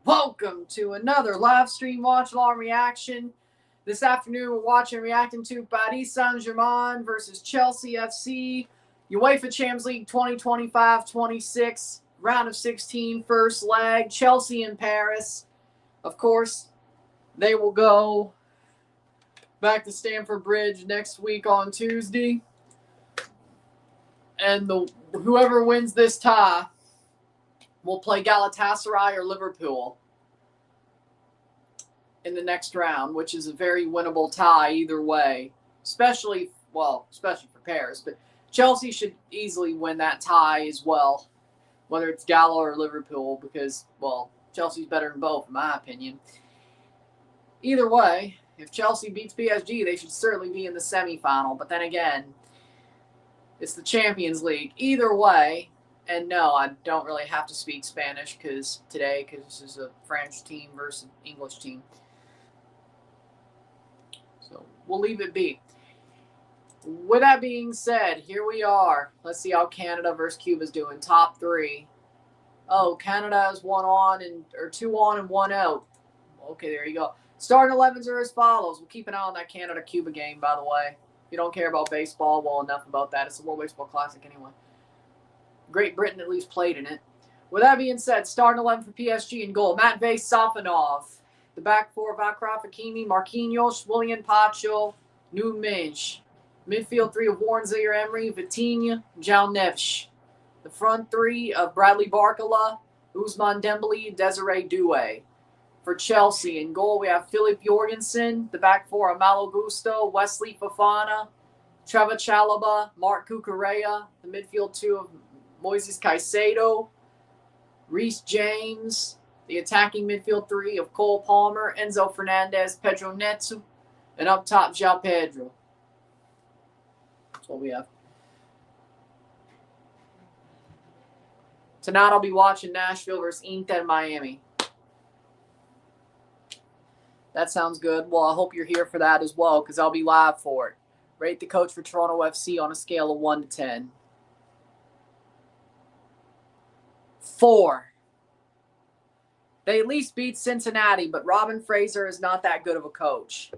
Welcome to another live stream watch-along reaction. This afternoon we're watching and reacting to Paris Saint-Germain versus Chelsea FC, UEFA Champions League 2025-26, round of 16, first leg, Chelsea in Paris. Of course, they will go back to Stamford Bridge next week on Tuesday. And whoever wins this tie will play Galatasaray or Liverpool in the next round, which is a very winnable tie either way, especially for Paris. But Chelsea should easily win that tie as well, whether it's Gala or Liverpool, because, well, Chelsea's better than both, in my opinion. Either way, if Chelsea beats PSG, they should certainly be in the semifinal. But then again, it's the Champions League. Either way, and no, I don't really have to speak Spanish because this is a French team versus English team. So we'll leave it be. With that being said, here we are. Let's see how Canada versus Cuba's doing. Top three. Oh, Canada has 2 on and 1 out. Okay, there you go. Starting 11s are as follows. We'll keep an eye on that Canada-Cuba game, by the way. If you don't care about baseball, well, enough about that. It's the World Baseball Classic anyway. Great Britain at least played in it. With that being said, starting 11 for PSG in goal. Matvei Safonov. The back four, Akraf Hakimi, Marquinhos, William Pacho, Nunes. Midfield three of Warren Zaire-Emery, Vitinha, João Neves. The front three of Bradley Barcola, Ousmane Dembele, Desiree Doué. For Chelsea in goal, we have Philip Jorgensen. The back four are Malo Gusto, Wesley Fofana, Trevor Chalobah, Marc Cucurella. The midfield two of Moises Caicedo, Reece James. The attacking midfield three of Cole Palmer, Enzo Fernandez, Pedro Neto. And up top, João Pedro. That's what we have. Tonight I'll be watching Nashville versus Inter Miami. That sounds good. Well, I hope you're here for that as well, because I'll be live for it. Rate the coach for Toronto FC on a scale of 1 to 10. 4. They at least beat Cincinnati, but Robin Fraser is not that good of a coach.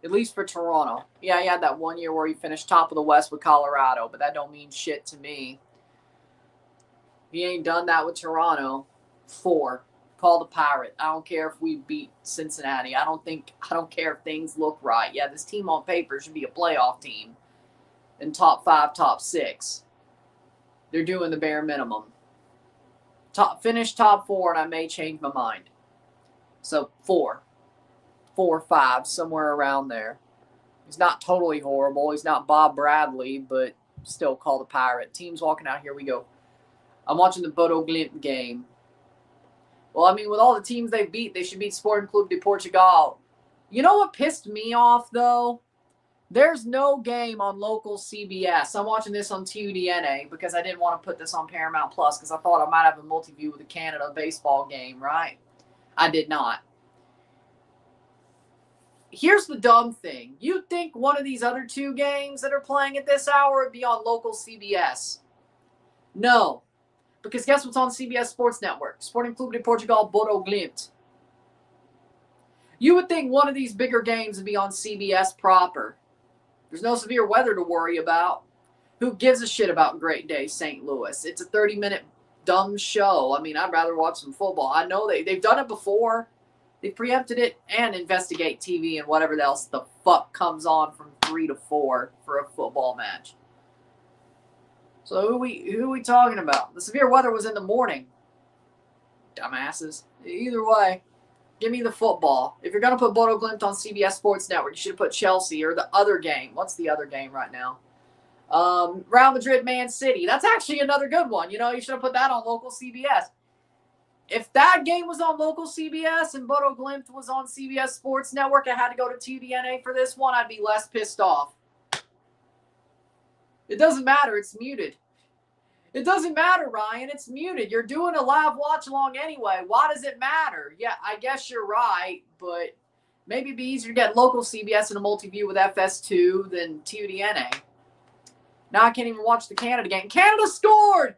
At least for Toronto. Yeah, he had that 1 year where he finished top of the West with Colorado, but that don't mean shit to me. He ain't done that with Toronto. 4. Call the Pirate. I don't care if we beat Cincinnati. I don't care if things look right. Yeah, this team on paper should be a playoff team. In top 5, top 6. They're doing the bare minimum. Finish top 4, and I may change my mind. So 4. 4, 5, somewhere around there. He's not totally horrible. He's not Bob Bradley, but still call the Pirate. Teams walking out. Here we go. I'm watching the Bodo Glimt game. Well, I mean, with all the teams they beat, they should beat Sporting Clube de Portugal. You know what pissed me off, though? There's no game on local CBS. I'm watching this on TUDNA because I didn't want to put this on Paramount Plus because I thought I might have a multi-view with a Canada baseball game, right? I did not. Here's the dumb thing. You'd think one of these other 2 games that are playing at this hour would be on local CBS. No. Because guess what's on CBS Sports Network? Sporting Clube de Portugal, Bodo Glimt. You would think one of these bigger games would be on CBS proper. There's no severe weather to worry about. Who gives a shit about Great Day St. Louis? It's a 30-minute dumb show. I mean, I'd rather watch some football. I know they've done it before. They've preempted it and Investigate TV and whatever else the fuck comes on from 3 to 4 for a football match. So who are we talking about? The severe weather was in the morning. Dumbasses. Either way, give me the football. If you're going to put Bodo Glimt on CBS Sports Network, you should have put Chelsea or the other game. What's the other game right now? Real Madrid, Man City. That's actually another good one. You know, you should have put that on local CBS. If that game was on local CBS and Bodo Glimt was on CBS Sports Network, I had to go to TDNA for this one, I'd be less pissed off. It doesn't matter. It's muted. It doesn't matter, Ryan. It's muted. You're doing a live watch-along anyway. Why does it matter? Yeah, I guess you're right, but maybe it'd be easier to get local CBS and a multi-view with FS2 than TUDNA. Now I can't even watch the Canada game. Canada scored!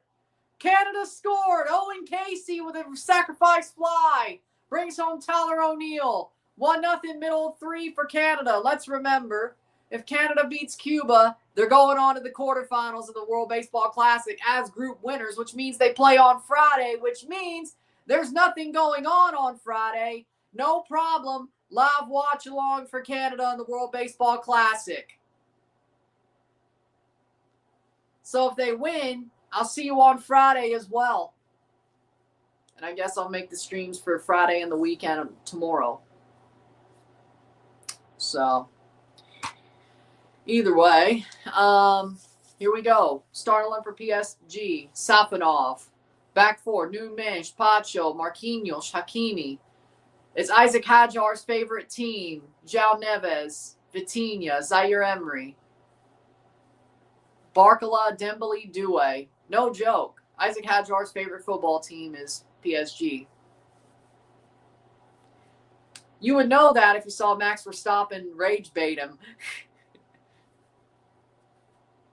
Canada scored. Owen Casey with a sacrifice fly. Brings home Tyler O'Neill. 1-0 middle of 3 for Canada. Let's remember, if Canada beats Cuba, they're going on to the quarterfinals of the World Baseball Classic as group winners, which means they play on Friday, which means there's nothing going on Friday. No problem. Live watch along for Canada in the World Baseball Classic. So if they win, I'll see you on Friday as well. And I guess I'll make the streams for Friday and the weekend tomorrow. So, either way, here we go. Starting for PSG, Safanov. Back four, Nunes, Pacho, Marquinhos, Hakimi. It's Isaac Hajar's favorite team. João Neves, Vitinha, Zaire Emery. Barcola, Dembele, Doué. No joke. Isaac Hajar's favorite football team is PSG. You would know that if you saw Max Verstappen rage bait him.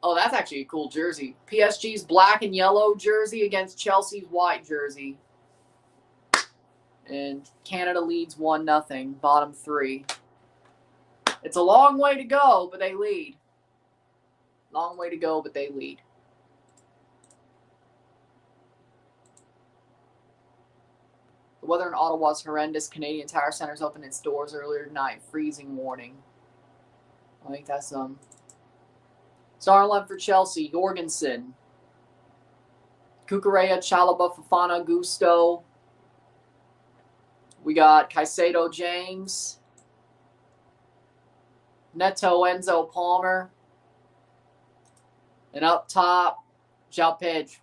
Oh, that's actually a cool jersey. PSG's black and yellow jersey against Chelsea's white jersey. And Canada leads 1-0, bottom 3. It's a long way to go, but they lead. Long way to go, but they lead. The weather in Ottawa is horrendous. Canadian Tire Center's opened its doors earlier tonight. Freezing warning. I think that's Starling for Chelsea, Jorgensen. Cucurella, Chalobah, Fofana, Gusto. We got Caicedo, James. Neto, Enzo, Palmer. And up top, Yepez.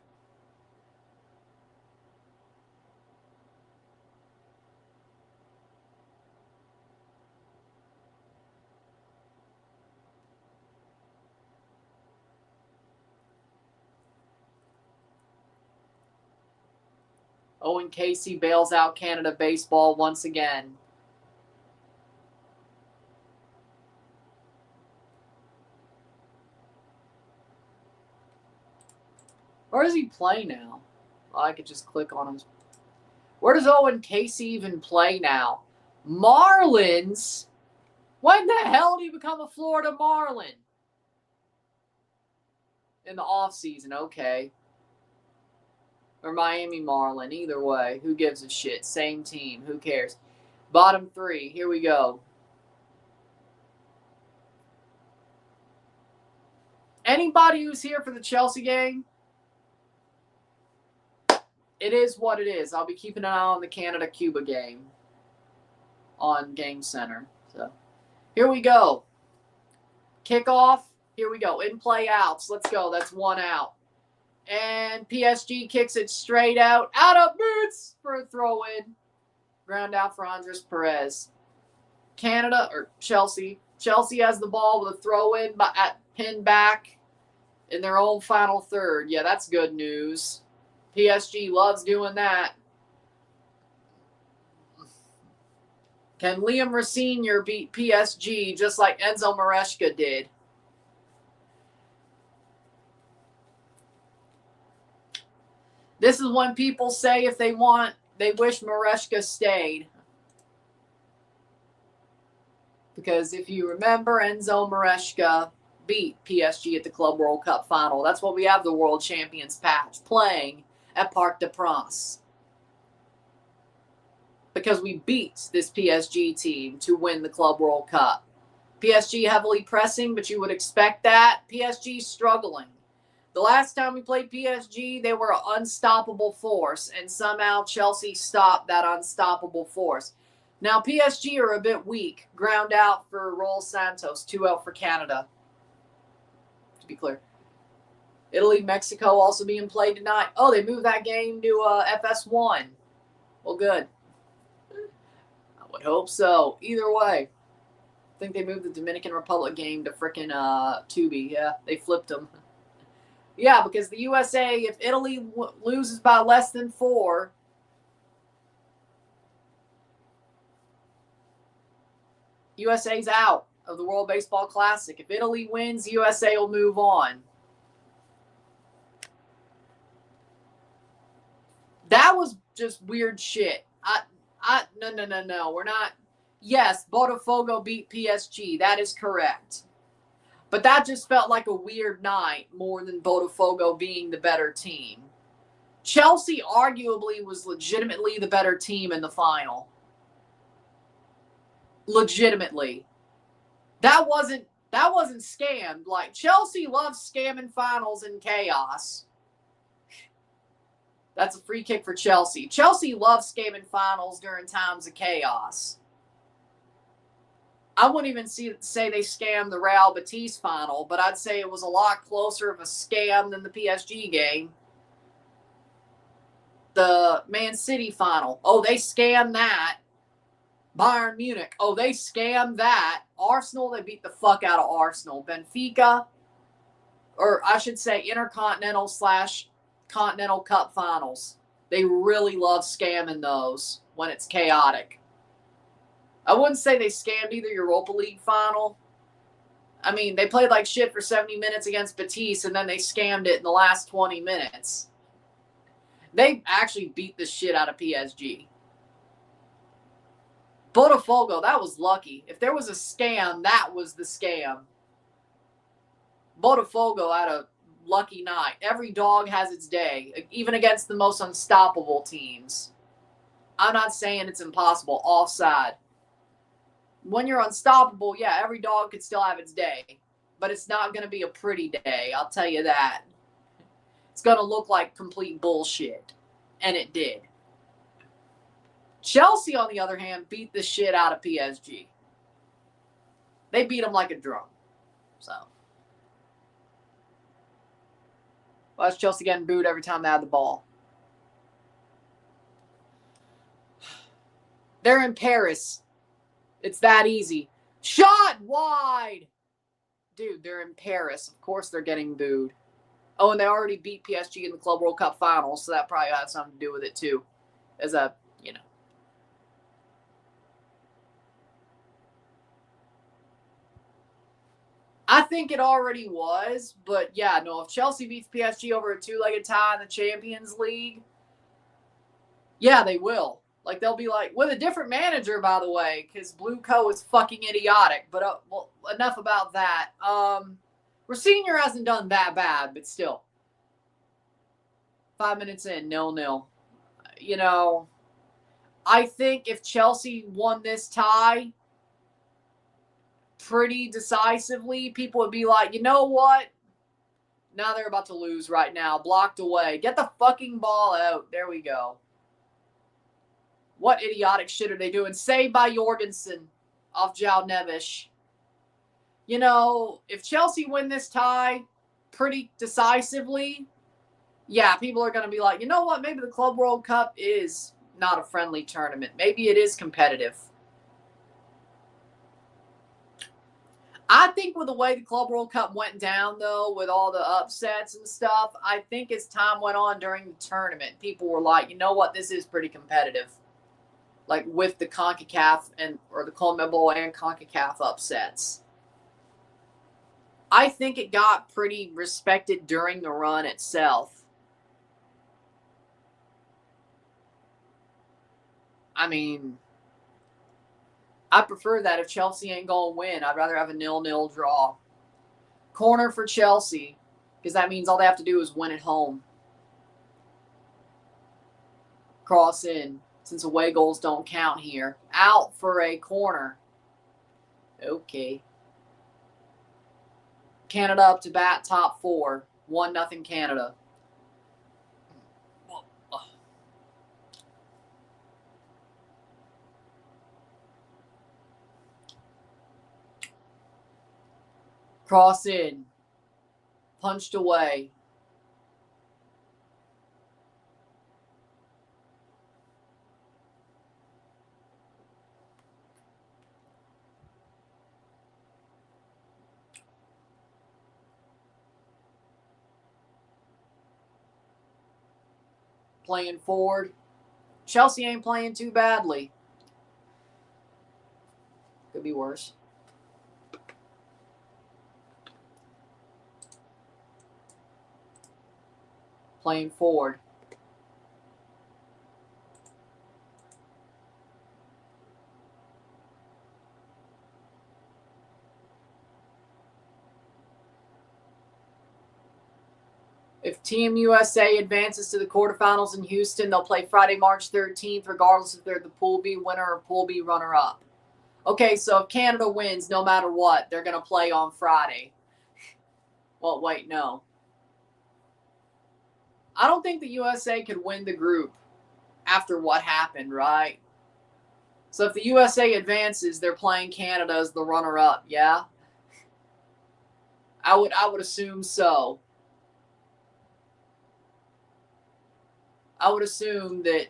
Owen Casey bails out Canada baseball once again. Where does he play now? Well, I could just click on him. Where does Owen Casey even play now? Marlins? When the hell did he become a Florida Marlin? In the offseason, okay. Or Miami Marlin, either way. Who gives a shit? Same team, who cares? Bottom 3, here we go. Anybody who's here for the Chelsea game, it is what it is. I'll be keeping an eye on the Canada-Cuba game on Game Center. So here we go. Kickoff. Here we go. In play outs. Let's go. That's 1 out. And PSG kicks it straight out. Out of boots for a throw-in. Ground out for Andres Perez. Canada, or Chelsea. Chelsea has the ball with a throw-in at pin back in their own final third. Yeah, that's good news. PSG loves doing that. Can Liam Rosenior beat PSG just like Enzo Maresca did? This is when people say if they wish Maresca stayed. Because if you remember, Enzo Maresca beat PSG at the Club World Cup final. That's what we have the World Champions patch playing at Parc des Princes. Because we beat this PSG team to win the Club World Cup. PSG heavily pressing, but you would expect that. PSG struggling. The last time we played PSG, they were an unstoppable force, and somehow Chelsea stopped that unstoppable force. Now, PSG are a bit weak. Ground out for Raul Santos, 2 out for Canada. To be clear. Italy, Mexico also being played tonight. Oh, they moved that game to FS1. Well, good. I would hope so. Either way. I think they moved the Dominican Republic game to frickin' Tubi. Yeah, they flipped them. Yeah, because the USA, if Italy loses by less than 4, USA's out of the World Baseball Classic. If Italy wins, USA will move on. That was just weird shit. No. We're not. Yes, Botafogo beat PSG. That is correct. But that just felt like a weird night more than Botafogo being the better team. Chelsea arguably was legitimately the better team in the final. Legitimately. That wasn't scammed. Like, Chelsea loves scamming finals and chaos. That's a free kick for Chelsea. Chelsea loves scamming finals during times of chaos. I wouldn't even say they scammed the Real Betis final, but I'd say it was a lot closer of a scam than the PSG game. The Man City final. Oh, they scammed that. Bayern Munich. Oh, they scammed that. Arsenal, they beat the fuck out of Arsenal. Benfica, or I should say Intercontinental/Continental Cup finals. They really love scamming those when it's chaotic. I wouldn't say they scammed either Europa League final. I mean, they played like shit for 70 minutes against Betis, and then they scammed it in the last 20 minutes. They actually beat the shit out of PSG. Botafogo, that was lucky. If there was a scam, that was the scam. Botafogo had a lucky night. Every dog has its day, even against the most unstoppable teams. I'm not saying it's impossible. Offside. When you're unstoppable, yeah, every dog could still have its day. But it's not going to be a pretty day, I'll tell you that. It's going to look like complete bullshit. And it did. Chelsea, on the other hand, beat the shit out of PSG. They beat them like a drum. So. Why is Chelsea getting booed every time they have the ball? They're in Paris. It's that easy. Shot wide! Dude, they're in Paris. Of course they're getting booed. Oh, and they already beat PSG in the Club World Cup finals, so that probably has something to do with it, too. As a, you know. I think it already was, but yeah, no, if Chelsea beats PSG over a two-legged tie in the Champions League, yeah, they will. Like, they'll be like, with a different manager, by the way, because Blue Co is fucking idiotic. But, well, enough about that. Rosenior hasn't done that bad, but still. 5 minutes in, 0-0. You know, I think if Chelsea won this tie pretty decisively, people would be like, you know what? Now they're about to lose right now. Blocked away. Get the fucking ball out. There we go. What idiotic shit are they doing? Saved by Jorgensen off João Neves. You know, if Chelsea win this tie pretty decisively, yeah, people are going to be like, you know what? Maybe the Club World Cup is not a friendly tournament. Maybe it is competitive. I think with the way the Club World Cup went down, though, with all the upsets and stuff, I think as time went on during the tournament, people were like, you know what? This is pretty competitive. Like with the CONCACAF or the CONMEBOL and CONCACAF upsets. I think it got pretty respected during the run itself. I mean, I prefer that if Chelsea ain't going to win. I'd rather have a 0-0 draw. Corner for Chelsea, because that means all they have to do is win at home. Cross in, since away goals don't count here. Out for a corner. Okay. Canada up to bat, top 4. 1-0 Canada. Cross in. Punched away. Playing forward. Chelsea ain't playing too badly. Could be worse. Playing forward. If Team USA advances to the quarterfinals in Houston, they'll play Friday, March 13th, regardless if they're the Pool B winner or Pool B runner-up. Okay, so if Canada wins, no matter what, they're going to play on Friday. Well, wait, no. I don't think the USA could win the group after what happened, right? So if the USA advances, they're playing Canada as the runner-up, yeah? I would assume so. I would assume that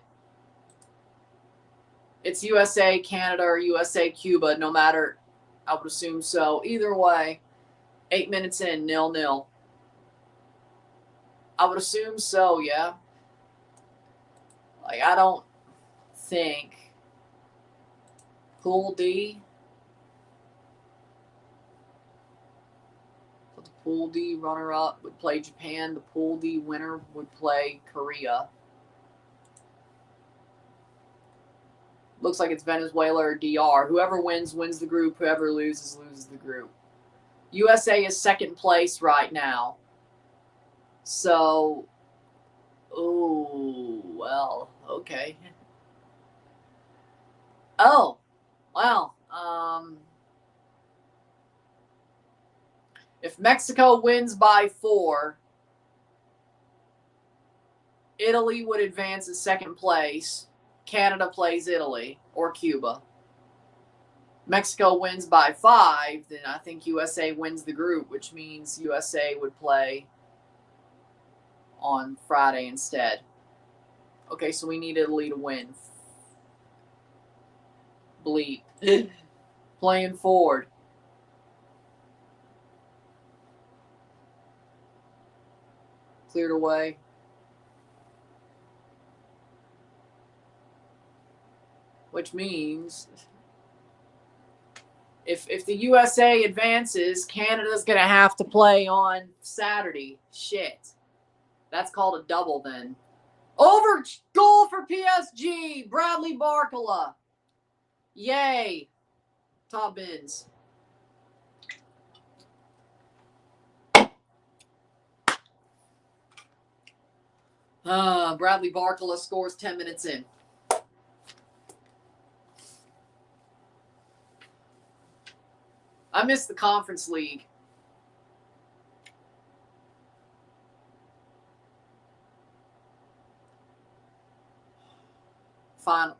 it's USA, Canada, or USA, Cuba, no matter. I would assume so. Either way, 8 minutes in, 0-0. I would assume so, yeah. Like, I don't think Pool D. So the Pool D runner-up would play Japan. The Pool D winner would play Korea. Looks like it's Venezuela or DR. Whoever wins, wins the group. Whoever loses, loses the group. USA is second place right now. So, oh, well, okay. Oh, well, if Mexico wins by 4, Italy would advance in second place. Canada plays Italy or Cuba. Mexico wins by 5, then I think USA wins the group, which means USA would play on Friday instead. Okay, so we need Italy to win. Bleep. Playing forward. Cleared away. Which means if the USA advances, Canada's going to have to play on Saturday. Shit. That's called a double then. Over goal for PSG. Bradley Barcola. Yay. Top bins. Bradley Barcola scores 10 minutes in. I missed the Conference League.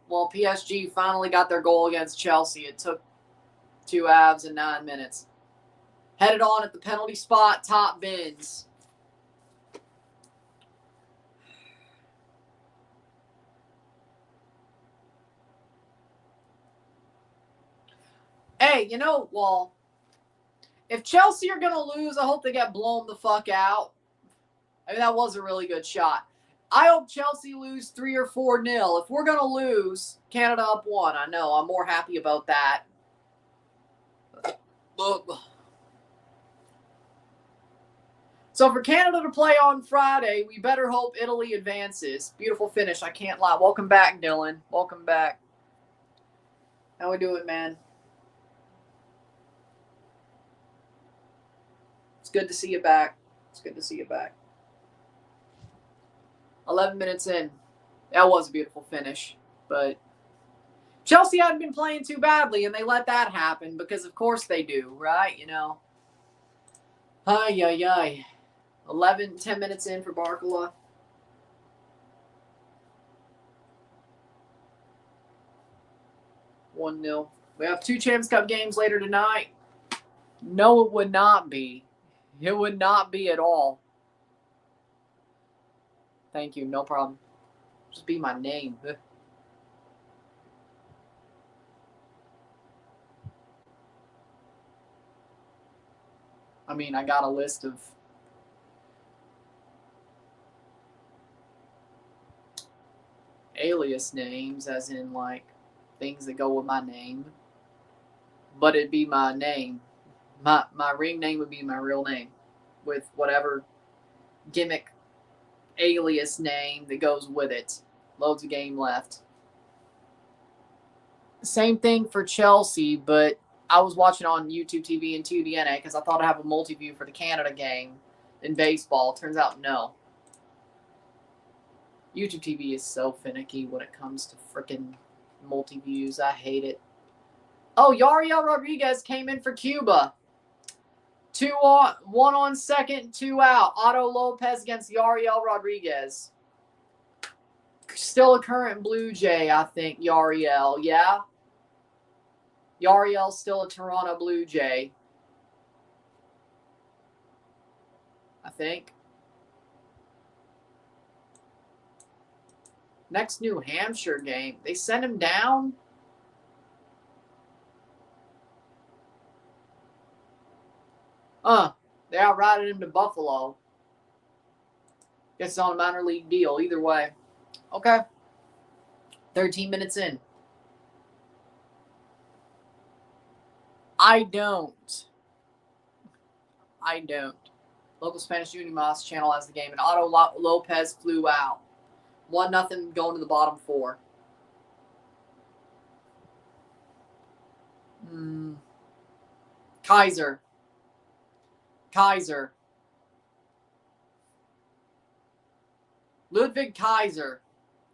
Well, PSG finally got their goal against Chelsea. It took 2 halves and 9 minutes. Headed on at the penalty spot, top bins. Hey, you know, well, if Chelsea are going to lose, I hope they get blown the fuck out. I mean, that was a really good shot. I hope Chelsea lose 3 or 4-0. If we're going to lose, Canada up 1. I know. I'm more happy about that. So for Canada to play on Friday, we better hope Italy advances. Beautiful finish. I can't lie. Welcome back, Dillon. Welcome back. How we doing, man? It's good to see you back. It's good to see you back. 11 minutes in. That was a beautiful finish. But Chelsea hadn't been playing too badly, and they let that happen because, of course, they do, right? You know. Ay, ay, ay. 10 minutes in for Barcola. One 0. We have 2 Champs Cup games later tonight. No, it would not be. It would not be at all. Thank you. No problem. Just be my name. I mean, I got a list of alias names, as in, like, things that go with my name. But it'd be my name. My ring name would be my real name with whatever gimmick alias name that goes with it. Loads of game left. Same thing for Chelsea, but I was watching on YouTube TV and 2DNA because I thought I'd have a multi-view for the Canada game in baseball. Turns out, no. YouTube TV is so finicky when it comes to freaking multi-views. I hate it. Oh, Yariel Rodriguez came in for Cuba. 1 on second, 2 out. Otto Lopez against Yariel Rodriguez. Still a current Blue Jay, I think, Yariel. Yeah? Yariel's still a Toronto Blue Jay. I think. Next New Hampshire game. They sent him down? They outrouted him to Buffalo. Guess it's on a minor league deal. Either way. Okay. 13 minutes in. I don't. Local Spanish Unimas channel has the game, and Otto Lopez flew out. 1-0 going to the bottom 4. Kaiser. Ludwig Kaiser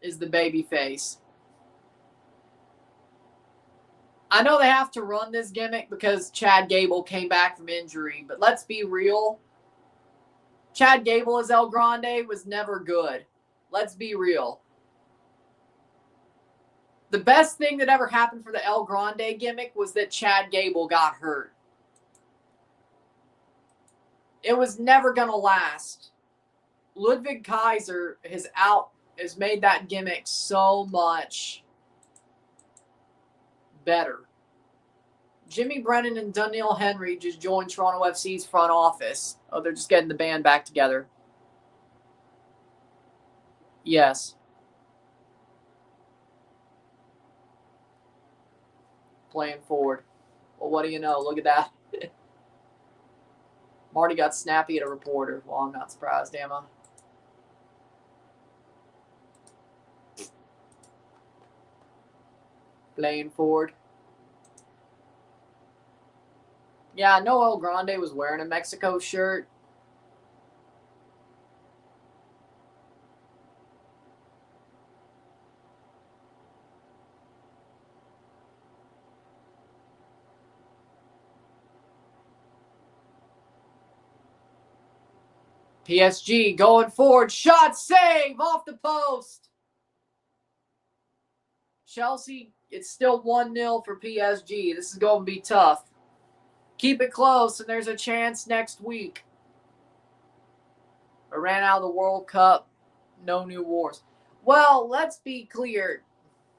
is the baby face. I know they have to run this gimmick because Chad Gable came back from injury, but let's be real. Chad Gable as El Grande was never good. Let's be real. The best thing that ever happened for the El Grande gimmick was that Chad Gable got hurt. It was never going to last. Ludwig Kaiser has made that gimmick so much better. Jimmy Brennan and Daniil Henry just joined Toronto FC's front office. Oh, they're just getting the band back together. Yes. Playing forward. Well, what do you know? Look at that. Marty got snappy at a reporter. Well, I'm not surprised, am I? Playing forward. Yeah, I know El Grande was wearing a Mexico shirt. PSG going forward. Shot save off the post. Chelsea, it's still 1-0 for PSG. This is going to be tough. Keep it close, and there's a chance next week. I ran out of the World Cup. No new wars. Well, let's be clear.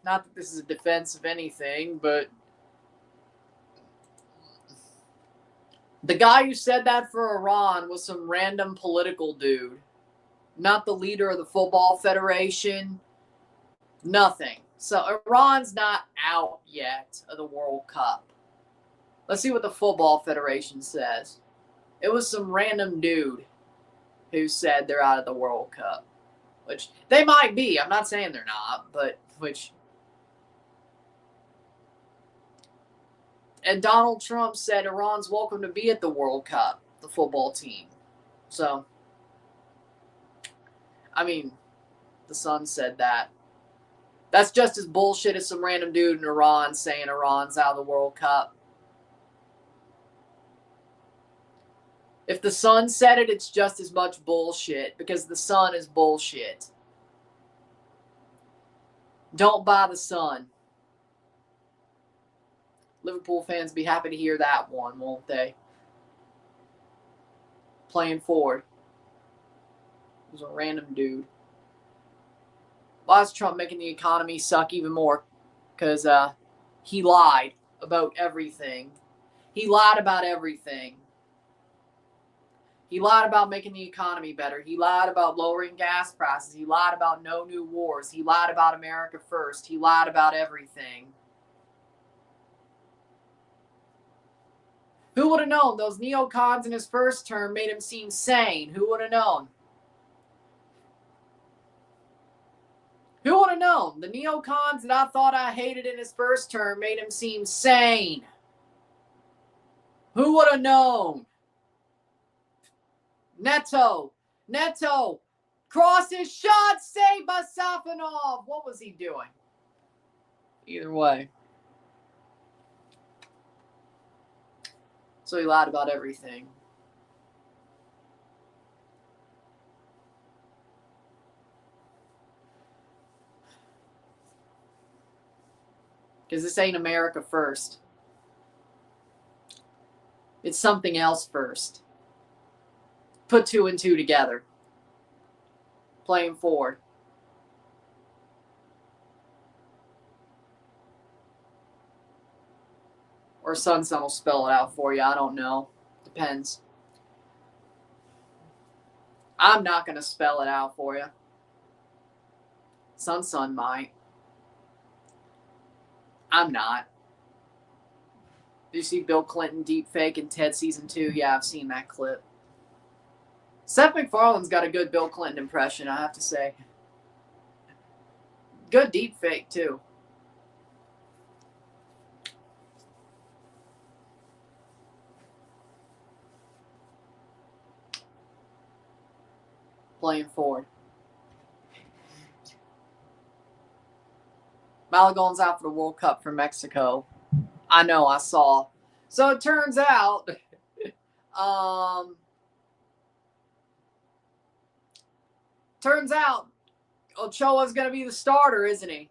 Not that this is a defense of anything, but the guy who said that for Iran was some random political dude. Not the leader of the Football Federation. Nothing. So Iran's not out yet of the World Cup. Let's see what the Football Federation says. It was some random dude who said they're out of the World Cup. Which they might be. I'm not saying they're not, but which... And Donald Trump said Iran's welcome to be at the World Cup, the football team. So, I mean, the Sun said that. That's just as bullshit as some random dude in Iran saying Iran's out of the World Cup. If the Sun said it, it's just as much bullshit because the Sun is bullshit. Don't buy the Sun. Liverpool fans be happy to hear that one, won't they? Playing forward. It was a random dude. Why is Trump making the economy suck even more? Because he lied about everything. He lied about everything. He lied about making the economy better. He lied about lowering gas prices. He lied about no new wars. He lied about America first. He lied about everything. Who would have known? Those neocons in his first term made him seem sane. Who would have known? Who would have known? The neocons that I thought I hated in his first term made him seem sane. Who would have known? Neto, Crosses shot saved by Safonov. What was he doing? Either way. So he lied about everything. Because this ain't America first. It's something else first. Put 2 and 2 together. Playing forward. Or Sun will spell it out for you. I don't know. Depends. I'm not going to spell it out for you. Sun might. I'm not. Did you see Bill Clinton deepfake in Ted Season 2? Yeah, I've seen that clip. Seth MacFarlane's got a good Bill Clinton impression, I have to say. Good deepfake, too. Playing forward. Malagon's out for the World Cup for Mexico. I know, I saw. So it turns out, Ochoa's going to be the starter, isn't he?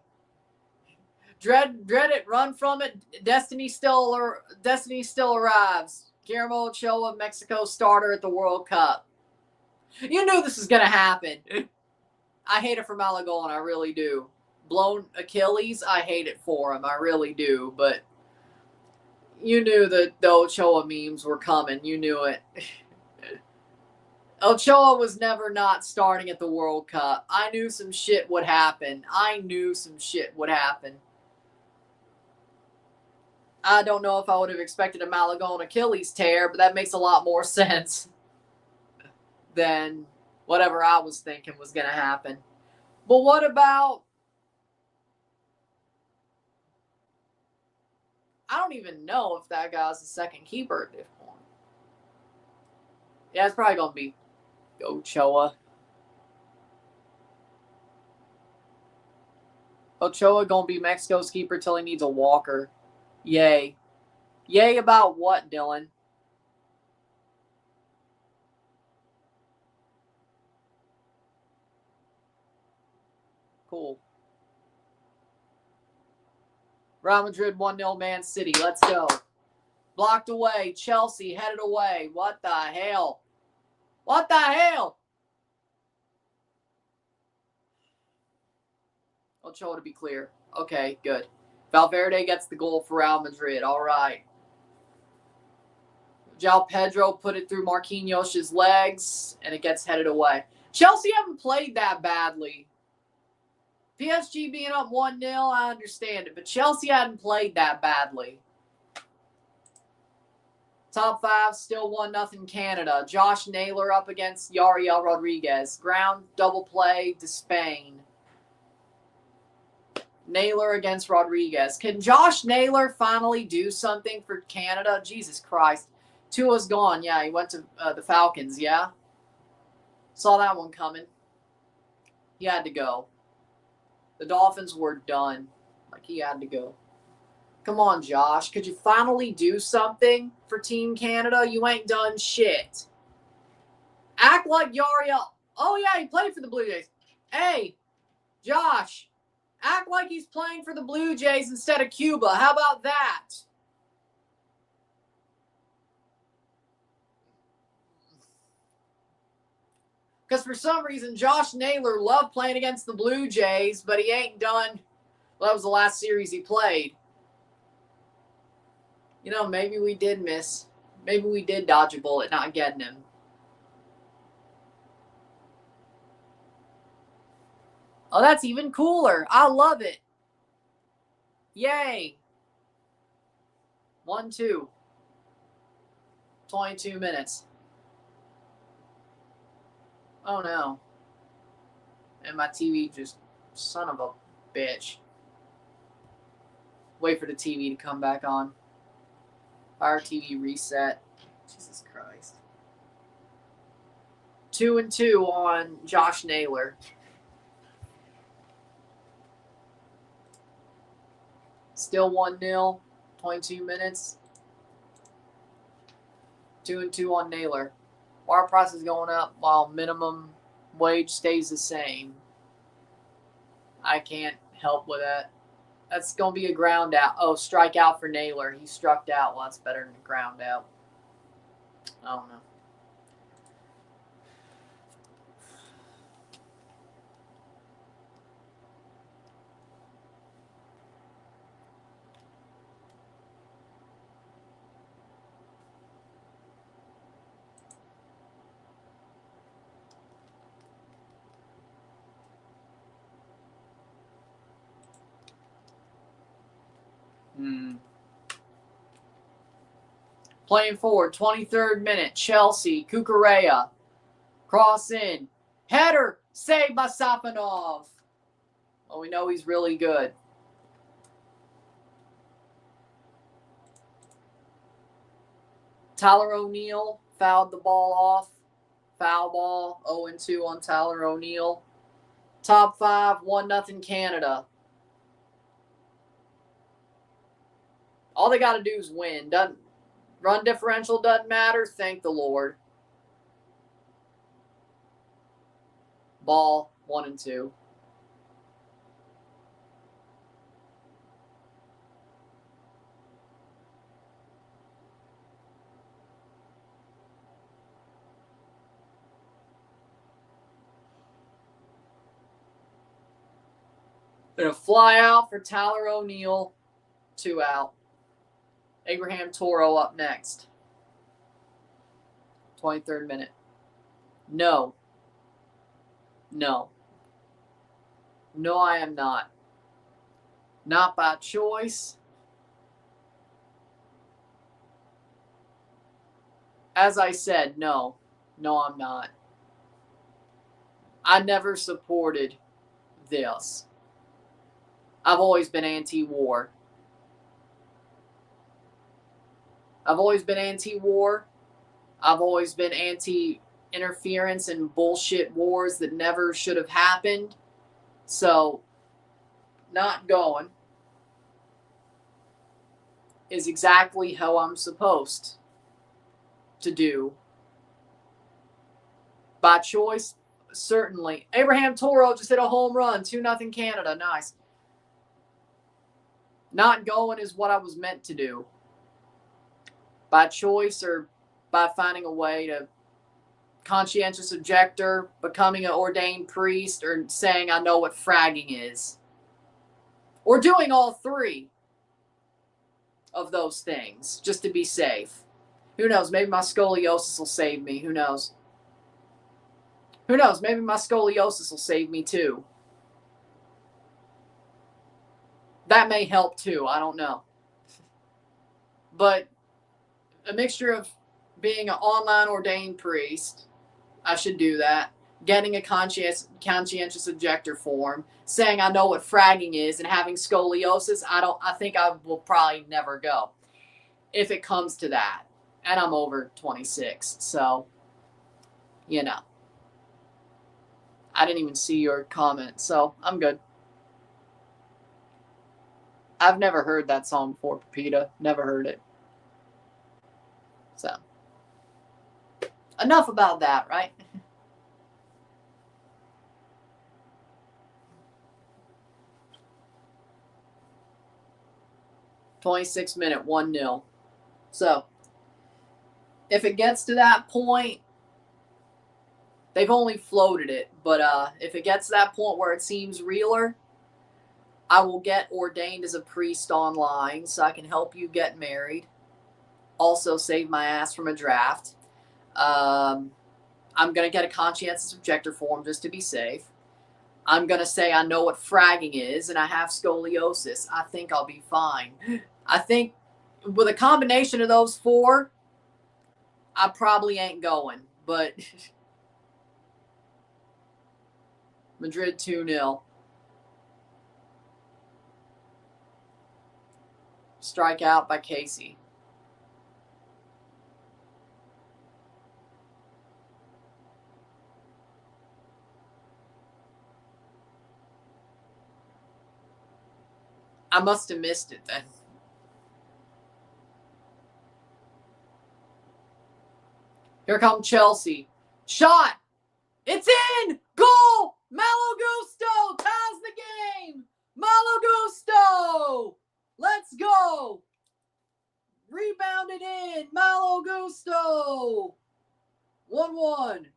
Dread it, run from it. Destiny still arrives. Guillermo Ochoa, Mexico starter at the World Cup. You knew this was going to happen. I hate it for Malagon, I really do. Blown Achilles, I hate it for him, I really do. But you knew that the Ochoa memes were coming. You knew it. Ochoa was never not starting at the World Cup. I knew some shit would happen. I don't know if I would have expected a Malagon Achilles tear, but that makes a lot more sense than whatever I was thinking was going to happen. But what about... I don't even know if that guy's the second keeper at this point. Yeah, it's probably going to be Ochoa. Ochoa going to be Mexico's keeper till he needs a walker. Yay. Yay about what, Dillon? Cool. Real Madrid 1-0 Man City. Let's go. Blocked away. Chelsea headed away. What the hell? What the hell? Ochoa to be clear. Okay, good. Valverde gets the goal for Real Madrid. All right. João Pedro put it through Marquinhos' legs, and it gets headed away. Chelsea haven't played that badly. PSG being up 1-0, I understand it, but Chelsea hadn't played that badly. Top 5, still 1-0 Canada. Josh Naylor up against Yariel Rodriguez. Ground double play to Spain. Naylor against Rodriguez. Can Josh Naylor finally do something for Canada? Jesus Christ. Tua's gone. Yeah, he went to the Falcons, yeah? Saw that one coming. He had to go. The Dolphins were done. Like, he had to go. Come on, Josh. Could you finally do something for Team Canada? You ain't done shit. Act like Yariel. Oh, yeah, he played for the Blue Jays. Hey, Josh. Act like he's playing for the Blue Jays instead of Cuba. How about that? Because for some reason, Josh Naylor loved playing against the Blue Jays, but he ain't done. Well, that was the last series he played. You know, maybe we did miss. Maybe we did dodge a bullet not getting him. Oh, that's even cooler. I love it. Yay. 1-2. 22 minutes. Oh, no. And my TV just... Son of a bitch. Wait for the TV to come back on. Fire TV reset. Jesus Christ. 2-2 on Josh Naylor. Still 1-0, 22 minutes. 2-2 on Naylor. Wire price is going up while minimum wage stays the same. I can't help with that. That's going to be a ground out. Oh, strike out for Naylor. He struck out. Well, that's better than a ground out. I don't know. Playing forward, 23rd minute, Chelsea, Cucurella, cross in, header, saved by Safanov. Well, we know he's really good. Tyler O'Neill fouled the ball off. Foul ball, 0-2 on Tyler O'Neill. Top 5, 1-0 Canada. All they got to do is win. Run differential doesn't matter. Thank the Lord. Ball, 1-2. Gonna fly out for Tyler O'Neill. 2 out. Abraham Toro up next. 23rd minute. No. No. No, I am not. Not by choice. As I said, no. No, I'm not. I never supported this. I've always been anti-war. I've always been anti-war. I've always been anti-interference in bullshit wars that never should have happened. So, not going is exactly how I'm supposed to do. By choice, certainly. Abraham Toro just hit a home run. 2-0 Canada. Nice. Not going is what I was meant to do. By choice or by finding a way to conscientious objector, becoming an ordained priest, or saying I know what fragging is. Or doing all 3 of those things just to be safe. Who knows? Maybe my scoliosis will save me. Who knows? Who knows? Maybe my scoliosis will save me too. That may help too. I don't know. But a mixture of being an online ordained priest, I should do that. Getting a conscientious objector form, saying I know what fragging is, and having scoliosis, I think I will probably never go. If it comes to that. And I'm over 26, so, you know. I didn't even see your comment, so I'm good. I've never heard that song before, Pepita. Never heard it. So, enough about that, right? .26 minute, 1-0. So, if it gets to that point, they've only floated it, but if it gets to that point where it seems realer, I will get ordained as a priest online so I can help you get married. Also save my ass from a draft. I'm going to get a conscientious objector form just to be safe. I'm going to say I know what fragging is and I have scoliosis. I think I'll be fine. I think with a combination of those 4, I probably ain't going. But Madrid 2-0. Strikeout by Casey. I must have missed it then. Here come Chelsea. Shot. It's in. Goal. Malo Gusto ties the game. Malo Gusto. Let's go. Rebounded in. Malo Gusto. 1-1.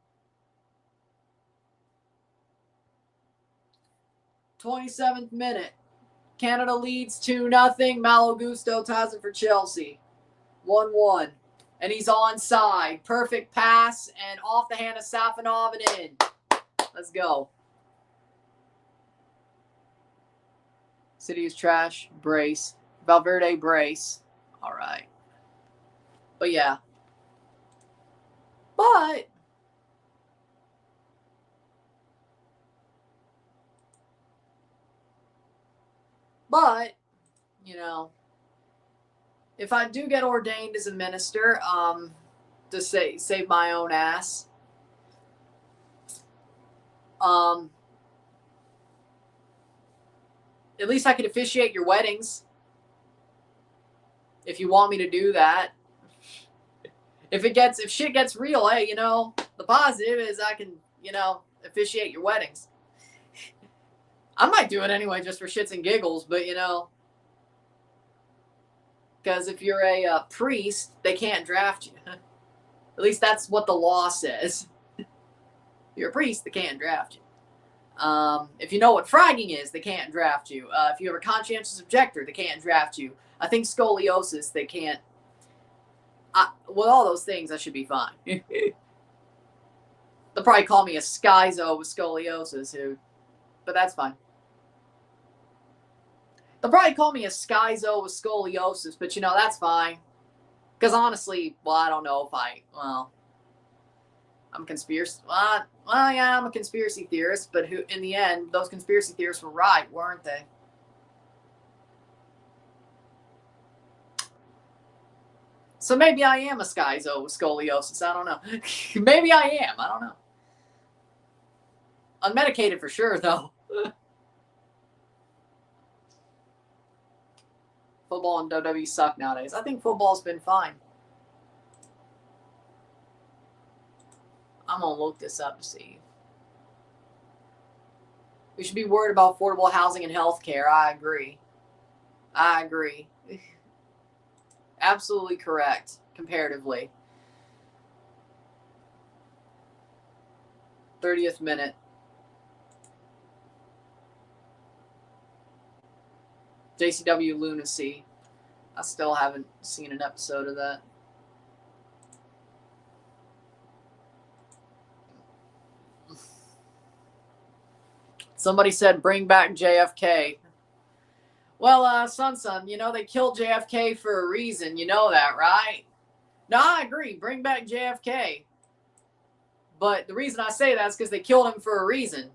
27th minute. Canada leads 2-0. Malo Gusto ties it for Chelsea. 1-1. And he's onside. Perfect pass and off the hand of Safonov and in. Let's go. City is trash. Brace. Valverde brace. All right. But yeah. But you know, if I do get ordained as a minister, to save my own ass, at least I could officiate your weddings. If you want me to do that. If shit gets real, hey, the positive is I can, officiate your weddings. I might do it anyway just for shits and giggles, but because if you're a priest, they can't draft you. At least that's what the law says. If you're a priest, they can't draft you. If you know what fragging is, they can't draft you. If you have a conscientious objector, they can't draft you. I think scoliosis, they can't. With all those things, I should be fine. They'll probably call me a schizo with scoliosis, but that's fine. They'll probably call me a schizo with scoliosis, but that's fine. Because honestly, I don't know if I'm a conspiracy. Yeah, I'm a conspiracy theorist, but in the end, those conspiracy theorists were right, weren't they? So maybe I am a schizo with scoliosis. I don't know. Maybe I am. I don't know. Unmedicated for sure, though. Football and WWE suck nowadays. I think football's been fine. I'm going to look this up to see. We should be worried about affordable housing and health care. I agree. Absolutely correct, comparatively. 30th minute. JCW Lunacy. I still haven't seen an episode of that. Somebody said bring back JFK. Well, son, they killed JFK for a reason. You know that, right? No, I agree. Bring back JFK. But the reason I say that is because they killed him for a reason.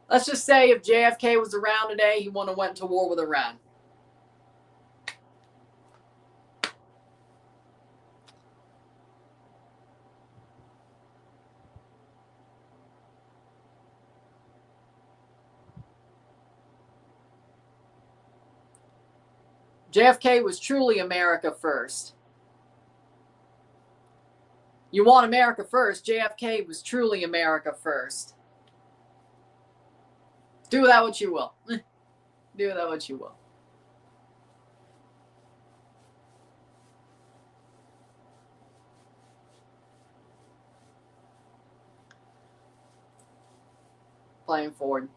Let's just say if JFK was around today, he wouldn't have went to war with Iran. JFK was truly America first. You want America first, JFK was truly America first. Do with that what you will. Do with that what you will. Playing forward.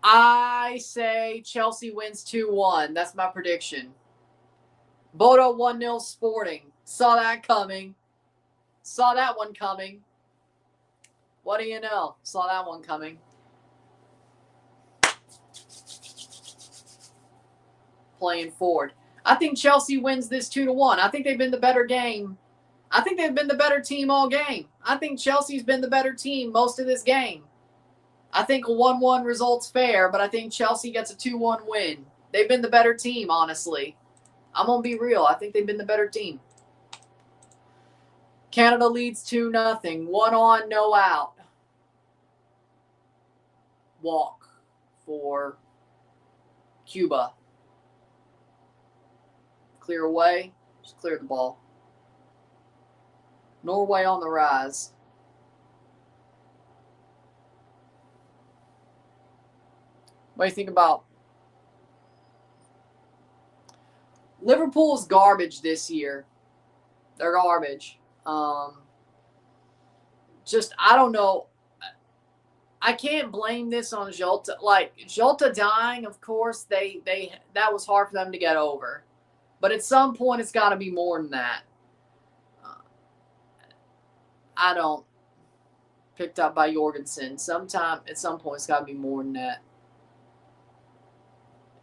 I say Chelsea wins 2-1. That's my prediction. Bodo 1-0 Sporting. Saw that coming. Saw that one coming. What do you know? Saw that one coming. Playing forward. I think Chelsea wins this 2-1. I think they've been the better game. I think they've been the better team all game. I think Chelsea's been the better team most of this game. I think a 1-1 result's fair, but I think Chelsea gets a 2-1 win. They've been the better team, honestly. I'm going to be real. I think they've been the better team. Canada leads 2-0. 1 on, no out. Walk for Cuba. Clear away. Just clear the ball. Norway on the rise. What do you think about Liverpool's garbage this year? They're garbage. I don't know. I can't blame this on Jota. Like, Jota dying, of course, that was hard for them to get over. But at some point, it's got to be more than that. Picked up by Jorgensen. At some point, it's got to be more than that.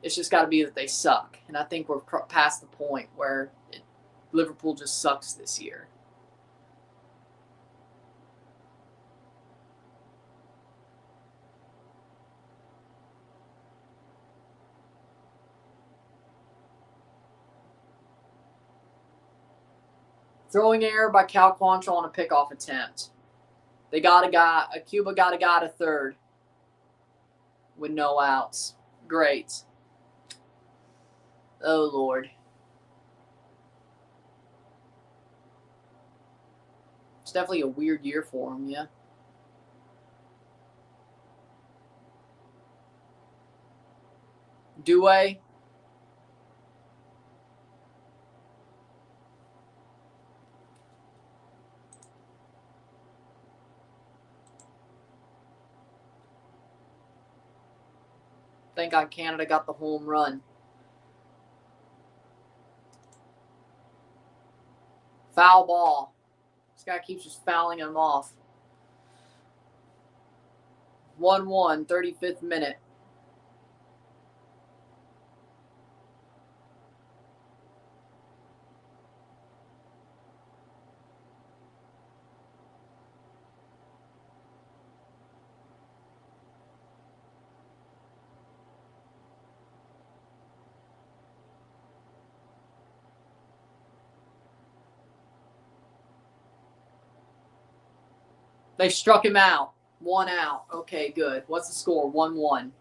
It's just got to be that they suck. And I think we're past the point where Liverpool just sucks this year. Throwing error by Cal Quantrill on a pickoff attempt. They got a guy. Cuba got a guy to third with no outs. Great. Oh, Lord. It's definitely a weird year for him, yeah. Douay. Thank God Canada got the home run. Foul ball. This guy keeps just fouling him off. 1-1, 35th minute. They struck him out. 1 out. Okay, good. What's the score? 1-1.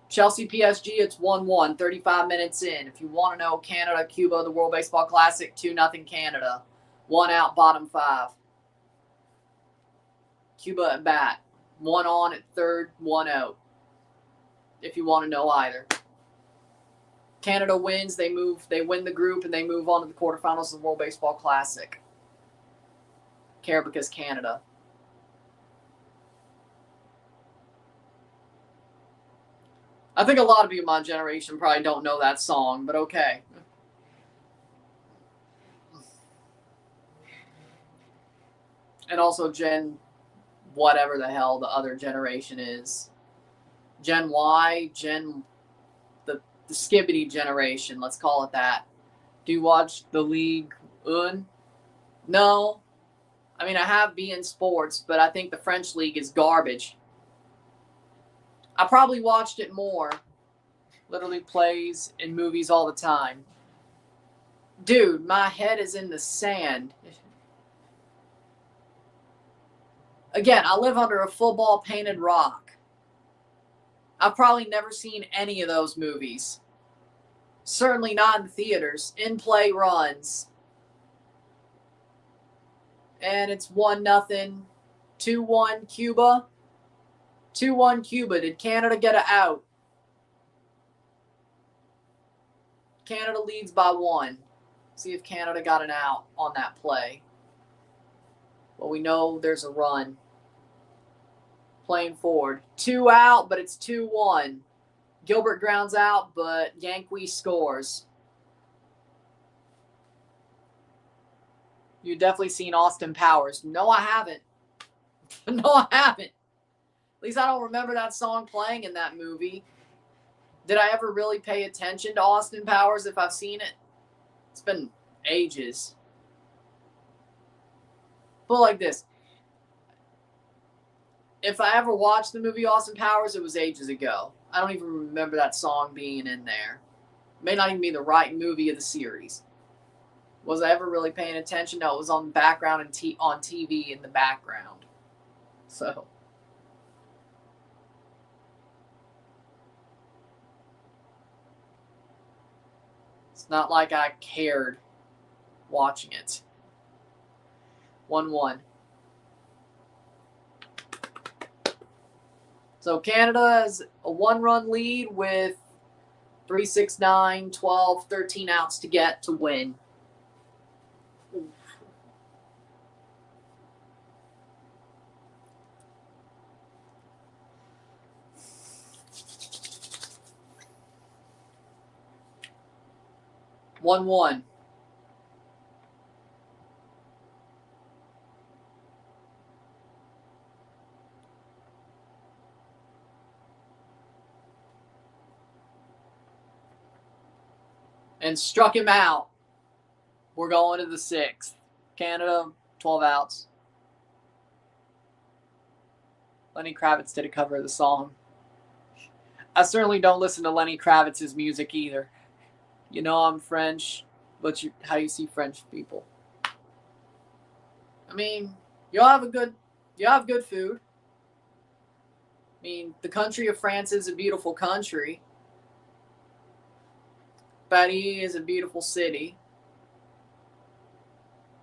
Chelsea PSG, it's 1-1, 35 minutes in. If you want to know Canada, Cuba, the World Baseball Classic, 2-0 Canada. 1 out, bottom 5. Cuba at bat. 1 on at third, 1 out. If you want to know either. Canada wins, they win the group, and they move on to the quarterfinals of the World Baseball Classic. Care because Canada. I think a lot of you in my generation probably don't know that song, but okay. And also whatever the hell the other generation is. Gen Y, the skibbity generation, let's call it that. Do you watch the League Un? No. I mean, I have beIN Sports, but I think the French League is garbage. I probably watched it more. Literally plays in movies all the time. Dude, my head is in the sand. Again, I live under a football painted rock. I've probably never seen any of those movies. Certainly not in the theaters. In-play runs. And it's 1-0. 2-1 Cuba. 2-1 Cuba. Did Canada get an out? Canada leads by 1. See if Canada got an out on that play. Well, we know there's a run. Playing forward. 2 out, but it's 2-1. Gilbert grounds out, but Yankee scores. You've definitely seen Austin Powers. No, I haven't. No, I haven't. At least I don't remember that song playing in that movie. Did I ever really pay attention to Austin Powers if I've seen it? It's been ages. But like this. If I ever watched the movie Austin Powers, it was ages ago. I don't even remember that song being in there. It may not even be the right movie of the series. Was I ever really paying attention? No, it was on the background and on TV in the background. So. It's not like I cared watching it. 1-1. So Canada has a 1-run lead with 3, 6, 9, 12, 13 outs to get to win. Oof. One. And struck him out. We're going to the 6th. Canada, 12 outs. Lenny Kravitz did a cover of the song. I certainly don't listen to Lenny Kravitz's music either. You know I'm French, but how do you see French people? I mean, you have good food. I mean, the country of France is a beautiful country. Paris is a beautiful city.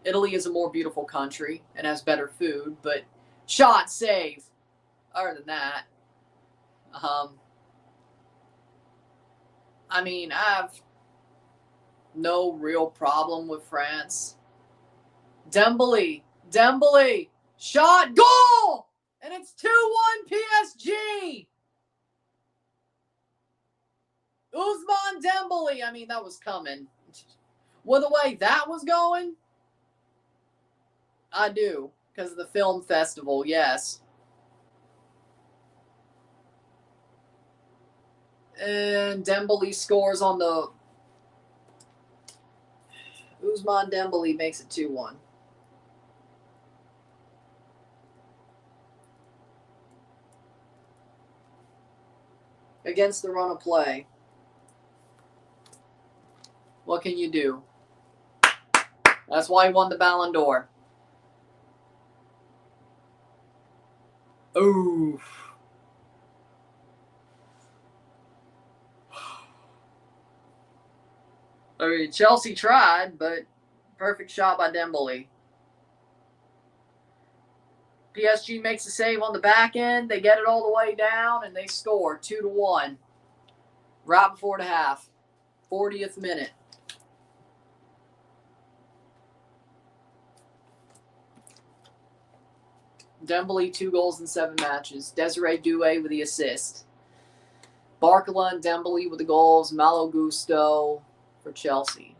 Italy is a more beautiful country and has better food, but shot save. Other than that, I mean, I have no real problem with France. Dembele, shot, goal! And it's 2-1 PSG! Ousmane Dembele, I mean, that was coming. Well, the way that was going, I do, because of the film festival, yes. And Dembele scores on the... Ousmane Dembele makes it 2-1. Against the run of play. What can you do? That's why he won the Ballon d'Or. Oof. I mean, Chelsea tried, but perfect shot by Dembele. PSG makes a save on the back end. They get it all the way down, and they score 2-1. Right before the half. 40th minute. Dembele, 2 goals in 7 matches. Desiree Doué with the assist. Barcola and Dembele with the goals. Malo Gusto for Chelsea.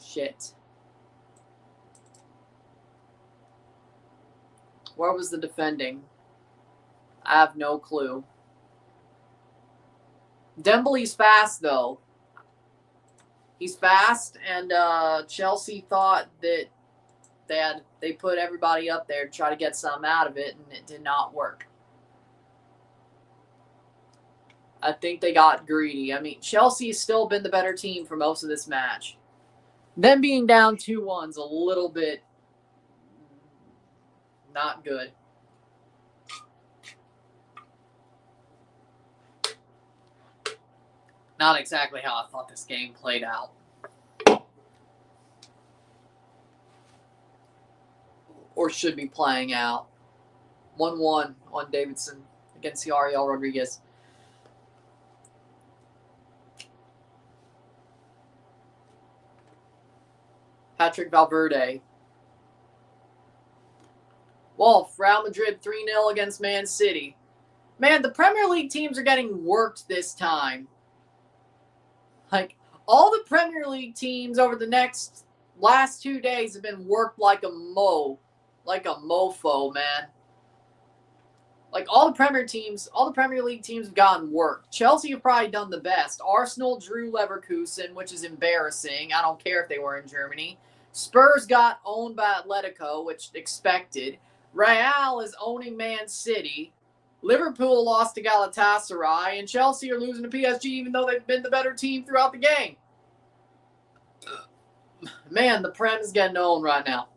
Shit. Where was the defending? I have no clue. Dembele's fast, though. He's fast, and Chelsea thought that they put everybody up there to try to get some out of it, and it did not work. I think they got greedy. I mean, Chelsea's still been the better team for most of this match. Them being down 2-1's a little bit not good. Not exactly how I thought this game played out. Or should be playing out. 1-1 on Davidson against Ariel Rodriguez. Patrick Valverde. Wolff, Real Madrid 3-0 against Man City. Man, the Premier League teams are getting worked this time. Like, all the Premier League teams over the next, last 2 days have been worked like a mofo, man. Like all the Premier League teams have gotten work. Chelsea have probably done the best. Arsenal drew Leverkusen, which is embarrassing. I don't care if they were in Germany. Spurs got owned by Atletico, which expected. Real is owning Man City. Liverpool lost to Galatasaray, and Chelsea are losing to PSG even though they've been the better team throughout the game. Man, the Prem is getting owned right now.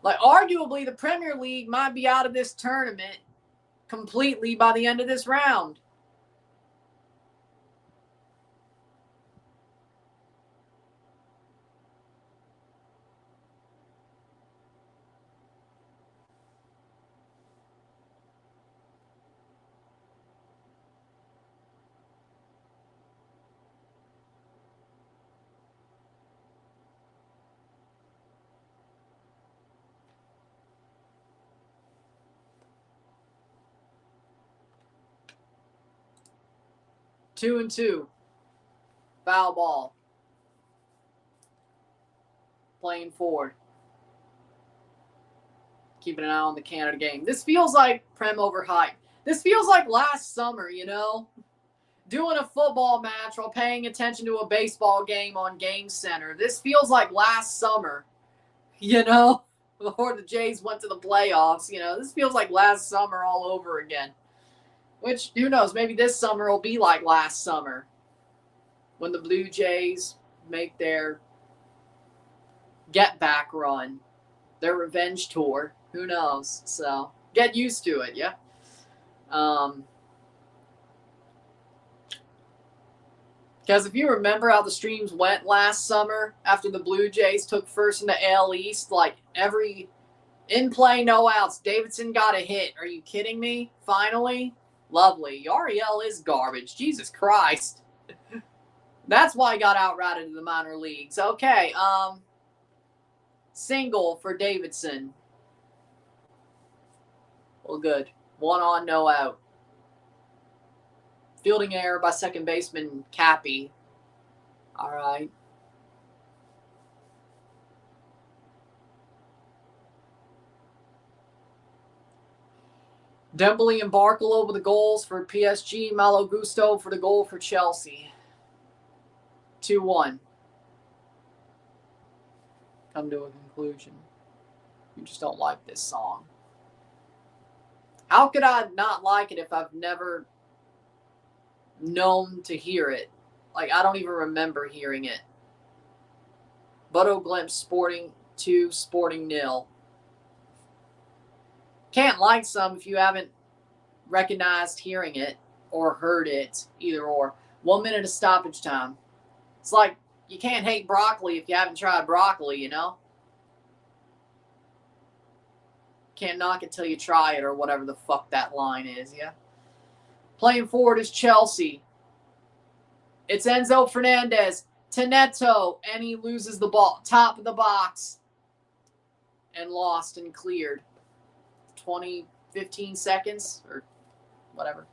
Like, arguably, the Premier League might be out of this tournament completely by the end of this round. Two and two. Foul ball. Playing forward. Keeping an eye on the Canada game. This feels like Prem overhyped. This feels like last summer, you know? Doing a football match while paying attention to a baseball game on Game Center. This feels like last summer, you know? Before the Jays went to the playoffs, you know? This feels like last summer all over again. Which, who knows, maybe this summer will be like last summer when the Blue Jays make their get-back run, their revenge tour. Who knows? So, get used to it, yeah? Because if you remember how the streams went last summer after the Blue Jays took first in the AL East, like every in-play, no outs, Davidson got a hit. Are you kidding me? Finally? Lovely. Yariel is garbage. Jesus Christ. That's why I got outrighted in the minor leagues. Okay. Single for Davidson. Well, good. 1 on, no out. Fielding error by second baseman Cappy. All right. Dembele and Barkle over the goals for PSG. Malo Gusto for the goal for Chelsea. 2-1. Come to a conclusion. You just don't like this song. How could I not like it if I've never known to hear it? Like, I don't even remember hearing it. Bodo Glimt Sporting 2, Sporting 0. Can't like some if you haven't recognized hearing it or heard it, either or. 1 minute of stoppage time. It's like you can't hate broccoli if you haven't tried broccoli, you know? Can't knock it till you try it or whatever the fuck that line is, yeah? Playing forward is Chelsea. It's Enzo Fernandez to Neto, and he loses the ball. Top of the box. And lost and cleared. 15 seconds or whatever.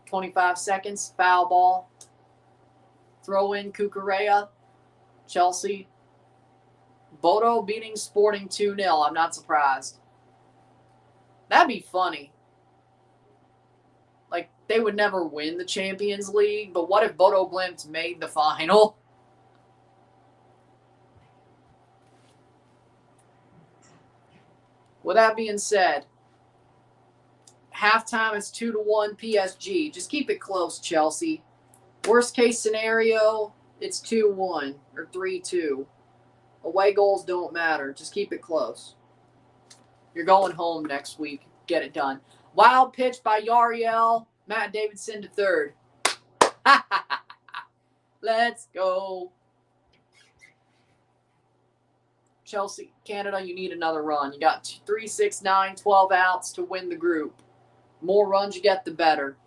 25 seconds. Foul ball. Throw in Cucurella. Chelsea. Bodo beating Sporting 2-0. I'm not surprised. That'd be funny. Like, they would never win the Champions League, but what if Bodo Glimt made the final? With that being said, halftime is 2-1 PSG. Just keep it close, Chelsea. Worst case scenario, it's 2-1 or 3-2. Away goals don't matter. Just keep it close. You're going home next week. Get it done. Wild pitch by Yariel. Matt Davidson to third. Let's go. Chelsea, Canada, you need another run. You got 3, 6, 9, 12 outs to win the group. More runs you get, the better.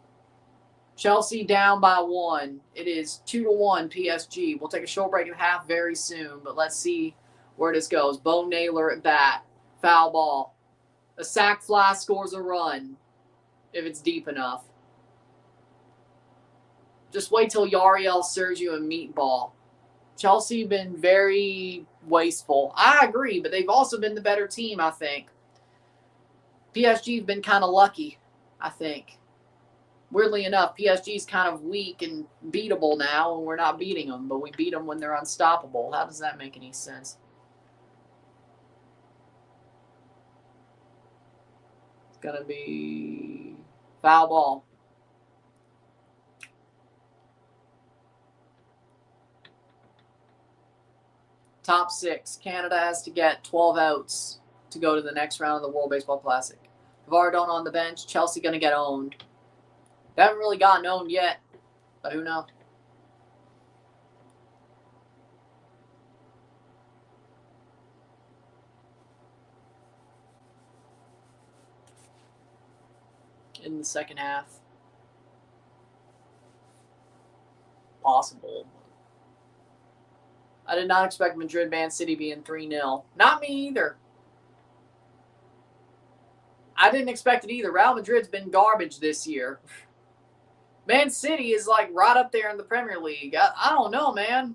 Chelsea down by 1. It is 2-1 PSG. We'll take a short break in half very soon, but let's see where this goes. Bo Naylor at bat. Foul ball. A sac fly scores a run if it's deep enough. Just wait till Yariel serves you a meatball. Chelsea been very wasteful. I agree, but they've also been the better team, I think. PSG's been kind of lucky, I think. Weirdly enough, PSG's kind of weak and beatable now, and we're not beating them, but we beat them when they're unstoppable. How does that make any sense? It's going to be foul ball. Top 6. Canada has to get 12 outs to go to the next round of the World Baseball Classic. Vardon on the bench. Chelsea going to get owned. They haven't really gotten owned yet, but who knows? In the second half. Possible. I did not expect Madrid Man City being 3-0. Not me either. I didn't expect it either. Real Madrid's been garbage this year. Man City is like right up there in the Premier League. I don't know, man.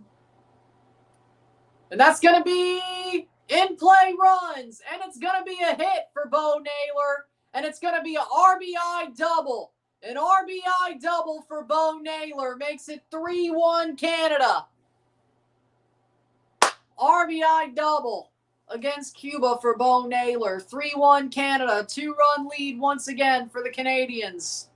And that's going to be in-play runs. And it's going to be a hit for Bo Naylor. And it's going to be an RBI double. An RBI double for Bo Naylor makes it 3-1 Canada. RBI double against Cuba for Bo Naylor. 3-1 Canada. 2-run lead once again for the Canadians.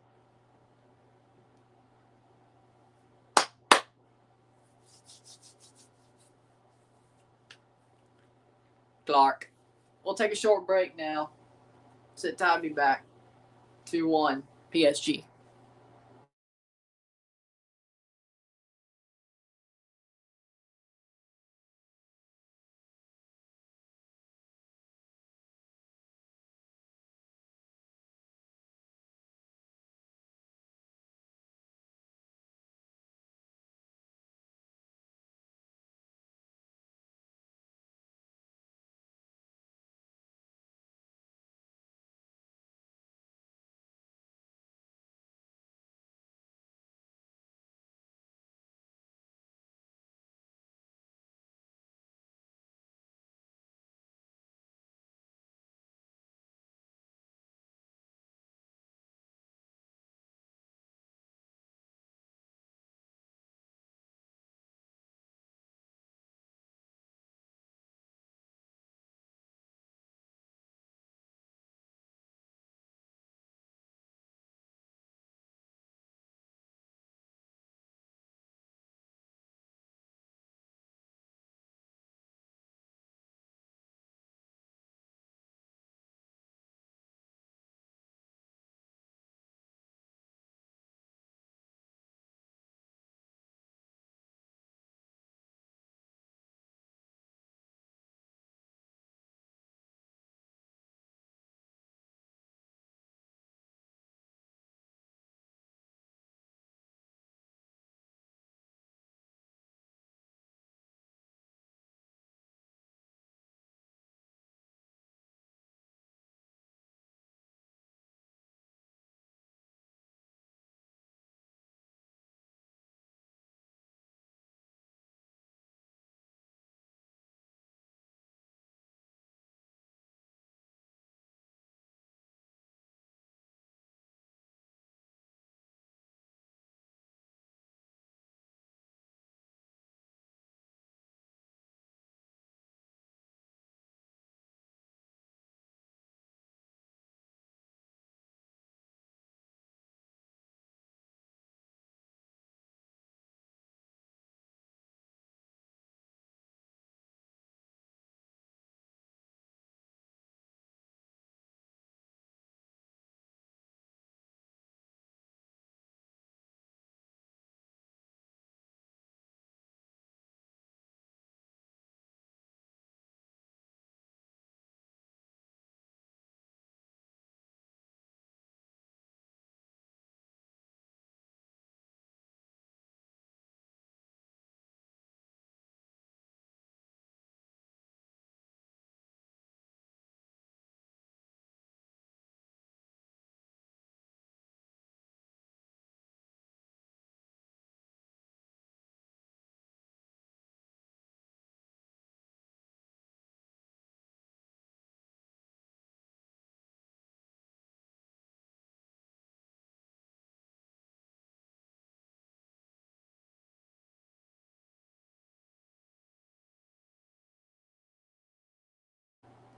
Clark. We'll take a short break now. Sit tight, be back. 2-1 PSG.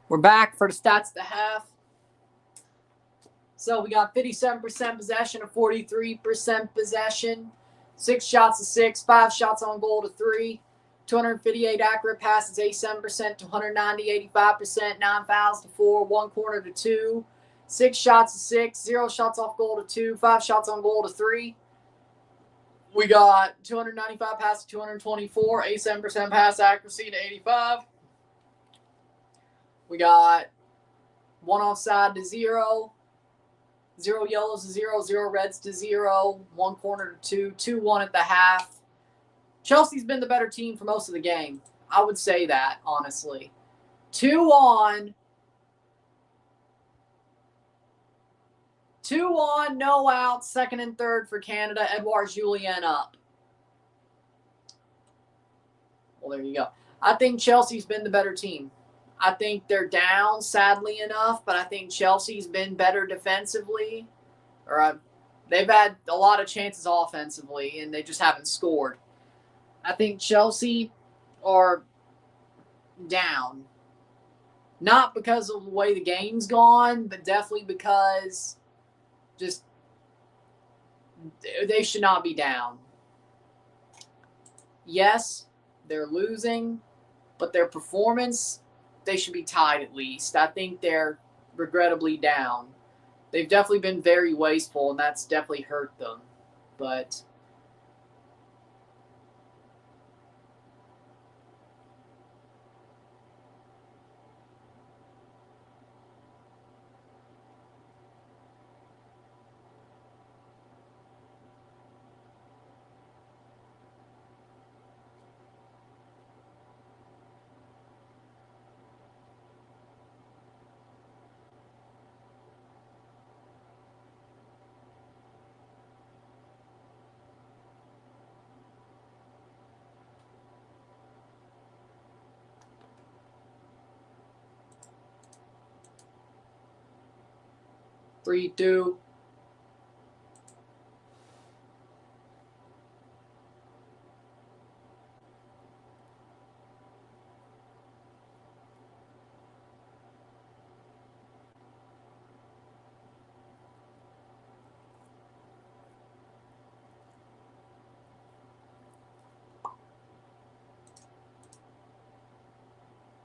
We're back for the stats at the half. So we got 57% possession to 43% possession. 6 shots to 6, 5 shots on goal to 3. 258 accurate passes, 87% to 190, 85%. 9 fouls to 4, 1 corner to 2. 6 shots to 6, 0 shots off goal to 2, 5 shots on goal to 3. We got 295 passes to 224, 87% pass accuracy to 85. We got 1 offside to 0, 0 yellows to 0, 0 reds to 0, 1 corner to 2, 2-1 at the half. Chelsea's been the better team for most of the game. I would say that, honestly. 2-on, no outs, second and third for Canada. Edouard Julien up. Well, there you go. I think Chelsea's been the better team. I think they're down, sadly enough, but I think Chelsea's been better defensively. They've had a lot of chances offensively, and they just haven't scored. I think Chelsea are down. Not because of the way the game's gone, but definitely because just they should not be down. Yes, they're losing, but their performance, they should be tied at least. I think they're regrettably down. They've definitely been very wasteful, and that's definitely hurt them. But 3-2.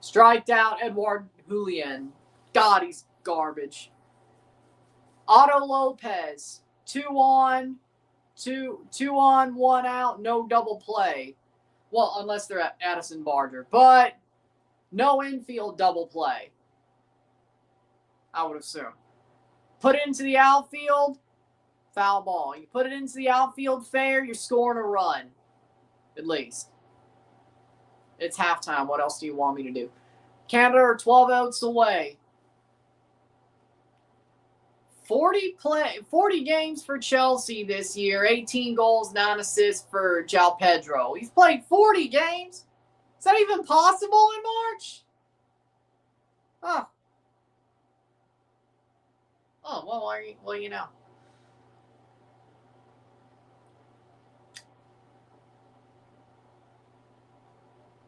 Striked out Edouard Julien. God, he's garbage. Otto Lopez, 2-on, 1 out, no double play. Well, unless they're at Addison Barger. But no infield double play, I would assume. Put it into the outfield, foul ball. You put it into the outfield fair, you're scoring a run. At least. It's halftime. What else do you want me to do? Canada are 12 outs away. 40 games for Chelsea this year. 18 goals, 9 assists for João Pedro. He's played 40 games? Is that even possible in March? Oh. Oh, well, you know.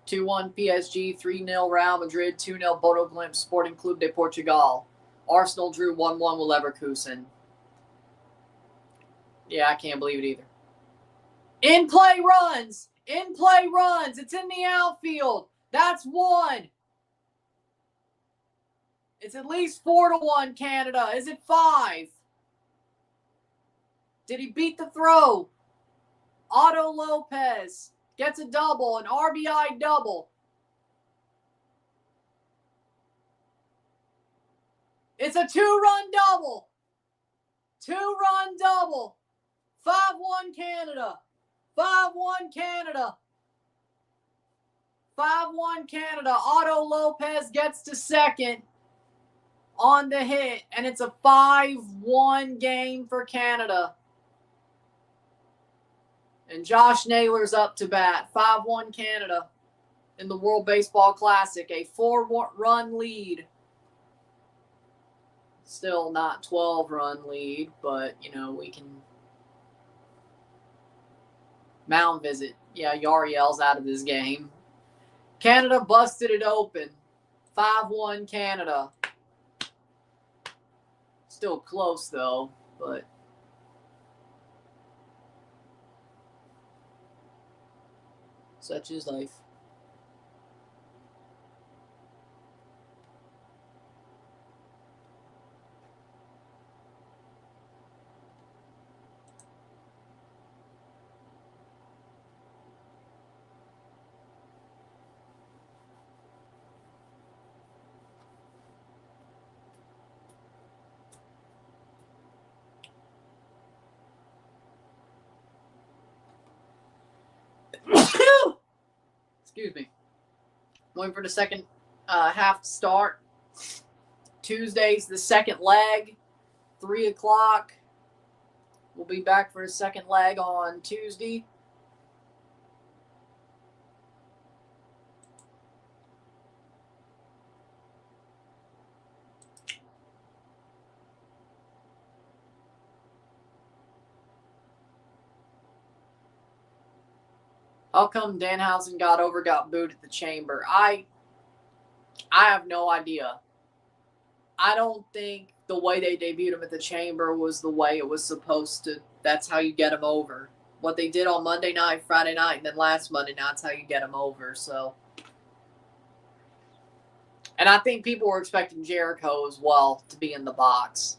(2-1) PSG, 3-0 Real Madrid, 2-0 Bodo Glimt Sporting Clube de Portugal. Arsenal drew 1-1 with Leverkusen. Yeah, I can't believe it either. In-play runs. In-play runs. It's in the outfield. That's 1. It's at least 4-1 Canada. Is it 5? Did he beat the throw? Otto Lopez gets a double, an RBI double. It's a 2-run double. 2-run double. 5-1 Canada. 5-1 Canada. 5-1 Canada. Otto Lopez gets to second on the hit, and it's a 5-1 game for Canada. And Josh Naylor's up to bat. 5-1 Canada in the World Baseball Classic. A 4-run lead. Still not 12-run lead, but, you know, we can mound visit. Yeah, Yariel's out of this game. Canada busted it open. 5-1 Canada. Still close, though, but... such is life. Excuse me. Waiting for the second half to start. Tuesday's the second leg, 3 o'clock. We'll be back for a second leg on Tuesday. How come Danhausen got booed at the Chamber? I have no idea. I don't think the way they debuted him at the Chamber was the way it was supposed to. That's how you get him over. What they did on Monday night, Friday night, and then last Monday night's how you get him over. So, and I think people were expecting Jericho as well to be in the box.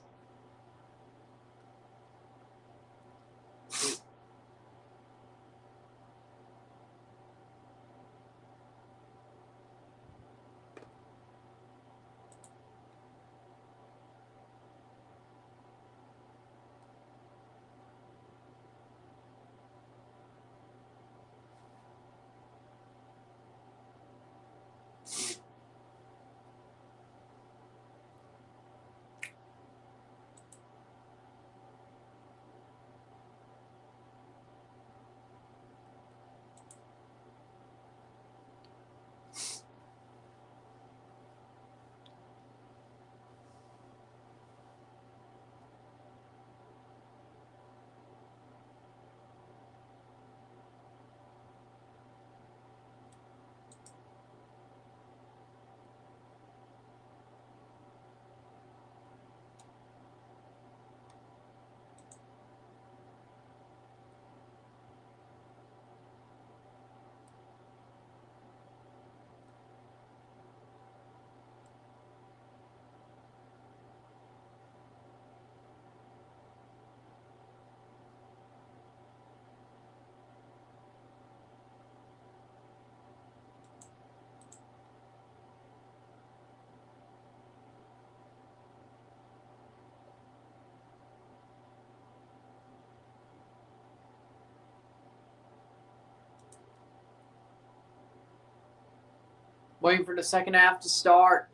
Waiting for the second half to start.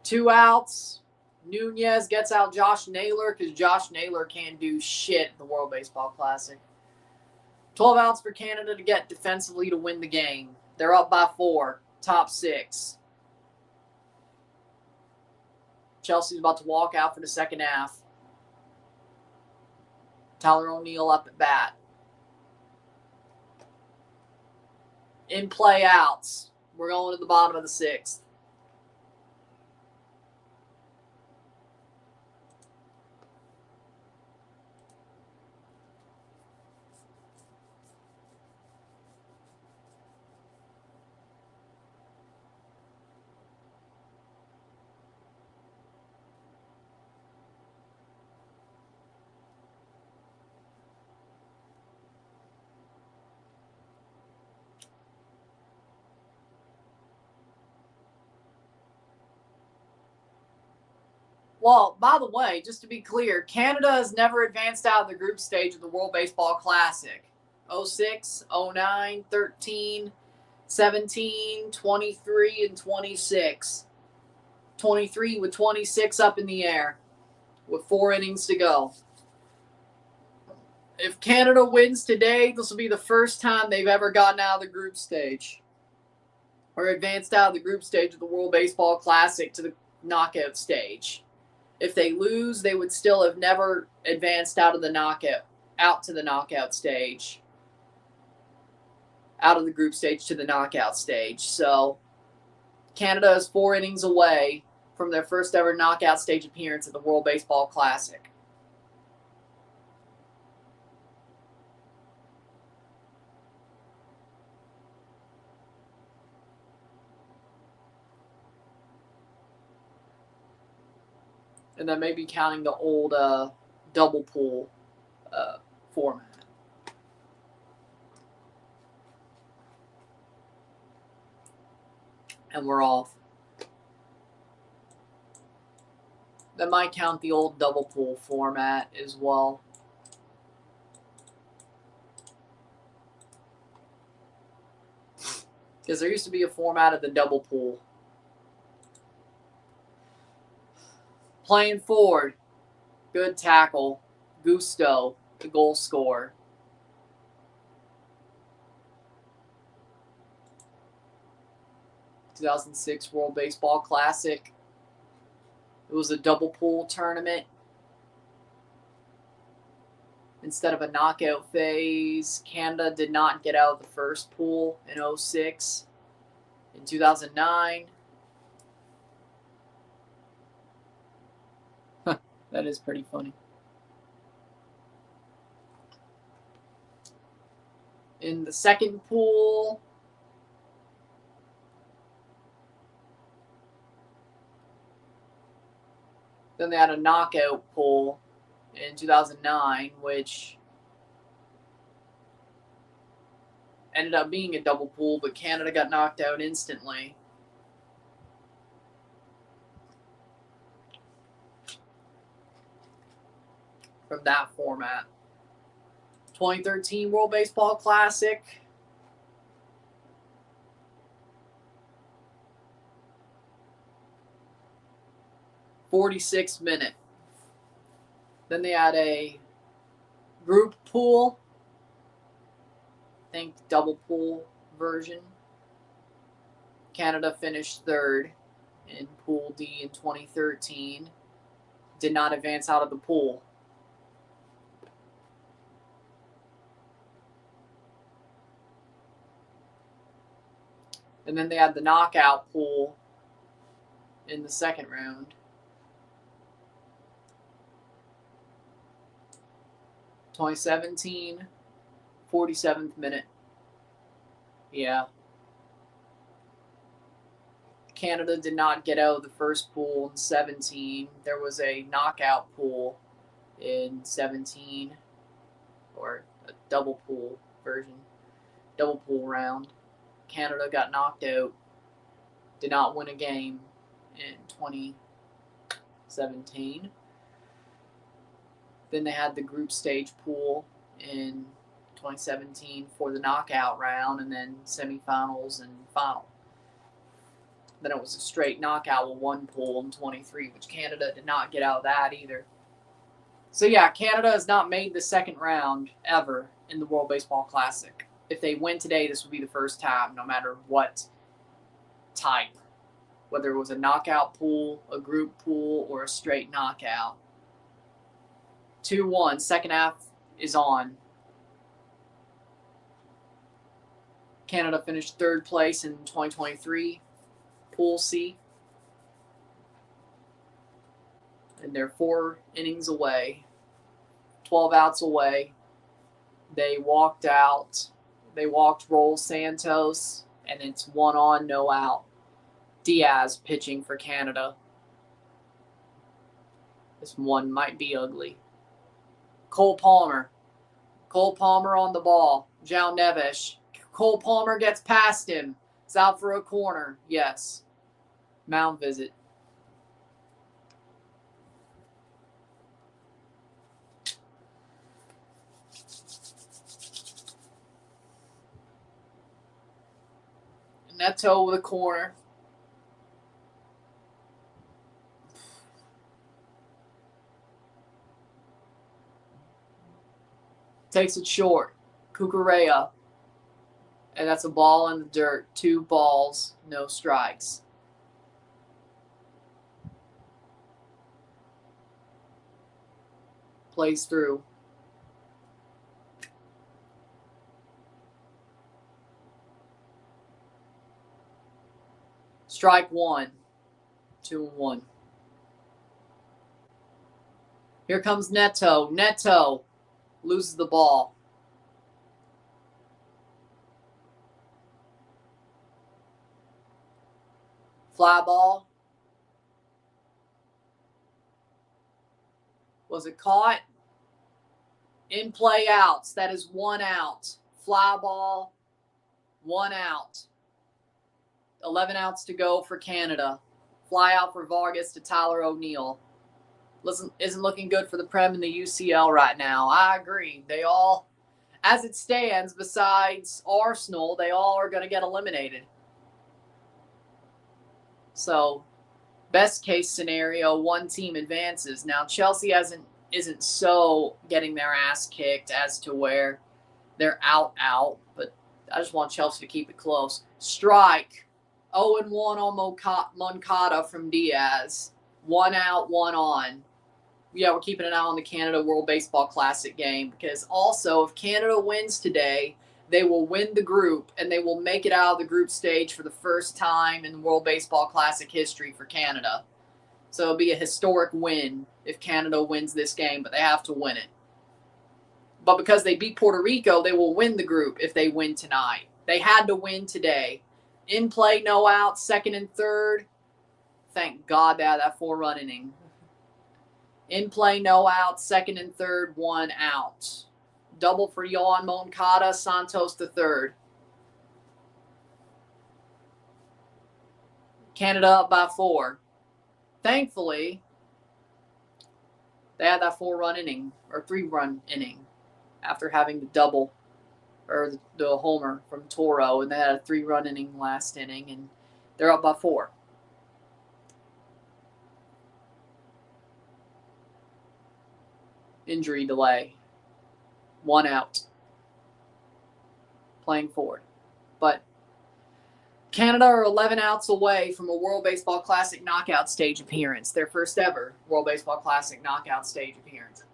Two outs. Nunez gets out Josh Naylor because Josh Naylor can't do shit at the World Baseball Classic. 12 outs for Canada to get defensively to win the game. They're up by 4. Top 6. Chelsea's about to walk out for the second half. Tyler O'Neill up at bat. In play outs. We're going to the bottom of the 6th. Well, by the way, just to be clear, Canada has never advanced out of the group stage of the World Baseball Classic. 06, 09, 13, 17, 23, and 26. 23 with 26 up in the air with 4 innings to go. If Canada wins today, this will be the first time they've ever gotten out of the group stage or advanced out of the group stage of the World Baseball Classic to the knockout stage. If they lose, they would still have never advanced out of the knockout out to the knockout stage. Out of the group stage to the knockout stage. So Canada is 4 innings away from their first ever knockout stage appearance at the World Baseball Classic. And then maybe counting the old double pool format. And we're off. That might count the old double pool format as well. Because there used to be a format of the double pool. Playing forward. Good tackle. Gusto, the goal scorer. '2006 World Baseball Classic. It was a double pool tournament. Instead of a knockout phase, Canada did not get out of the first pool in '06. In 2009, that is pretty funny. In the second pool, then they had a knockout pool in 2009, which ended up being a double pool, but Canada got knocked out instantly. From that format. 2013 World Baseball Classic. '46 minute. Then they had a group pool. I think double pool version. Canada finished third in Pool D in 2013. Did not advance out of the pool. And then they had the knockout pool in the second round. '17, 47th minute. Yeah. Canada did not get out of the first pool in 17. There was a knockout pool in 17, or a double pool version, double pool round. Canada got knocked out, did not win a game in 2017. Then they had the group stage pool in 2017 for the knockout round, and then semifinals and final. Then it was a straight knockout with one pool in 23, which Canada did not get out of that either. So yeah, Canada has not made the second round ever in the World Baseball Classic. If they win today, this would be the first time, no matter what type. Whether it was a knockout pool, a group pool, or a straight knockout. 2-1, second half is on. Canada finished third place in 2023, Pool C. And they're 4 innings away, 12 outs away. They walked out. They walked Roll Santos, and it's 1 on, no out. Diaz pitching for Canada. This one might be ugly. Cole Palmer. Cole Palmer on the ball. João Neves. Cole Palmer gets past him. It's out for a corner. Yes. Mound visit. Neto with a corner. Takes it short. Cucurella. And that's a ball in the dirt. 2 balls, no strikes. Plays through. Strike one. 2-1. Here comes Neto. Neto loses the ball. Fly ball. Was it caught? In play outs. That is 1 out. Fly ball. 1 out. 11 outs to go for Canada. Fly out for Vargas to Tyler O'Neill. Isn't looking good for the Prem and the UCL right now. I agree. They all, as it stands, besides Arsenal, they all are going to get eliminated. So, best case scenario, one team advances. Now, Chelsea isn't so getting their ass kicked as to where they're out, but I just want Chelsea to keep it close. Strike. 0-1 on Moncada from Diaz. 1 out, 1 on. Yeah, we're keeping an eye on the Canada World Baseball Classic game because also if Canada wins today, they will win the group and they will make it out of the group stage for the first time in World Baseball Classic history for Canada. So it'll be a historic win if Canada wins this game, but they have to win it. But because they beat Puerto Rico, they will win the group if they win tonight. They had to win today. In play, no outs, second and third. Thank God they had that 4-run inning. In play, no outs, second and third, 1 out. Double for Yohan Moncada, Santos to third. Canada up by 4. Thankfully, they had that 4-run inning, or 3-run inning, after having the double, or the homer from Toro, and they had a 3-run inning last inning, and they're up by 4. Injury delay. 1 out. Playing forward. But Canada are 11 outs away from a World Baseball Classic knockout stage appearance. Their first ever World Baseball Classic knockout stage appearance.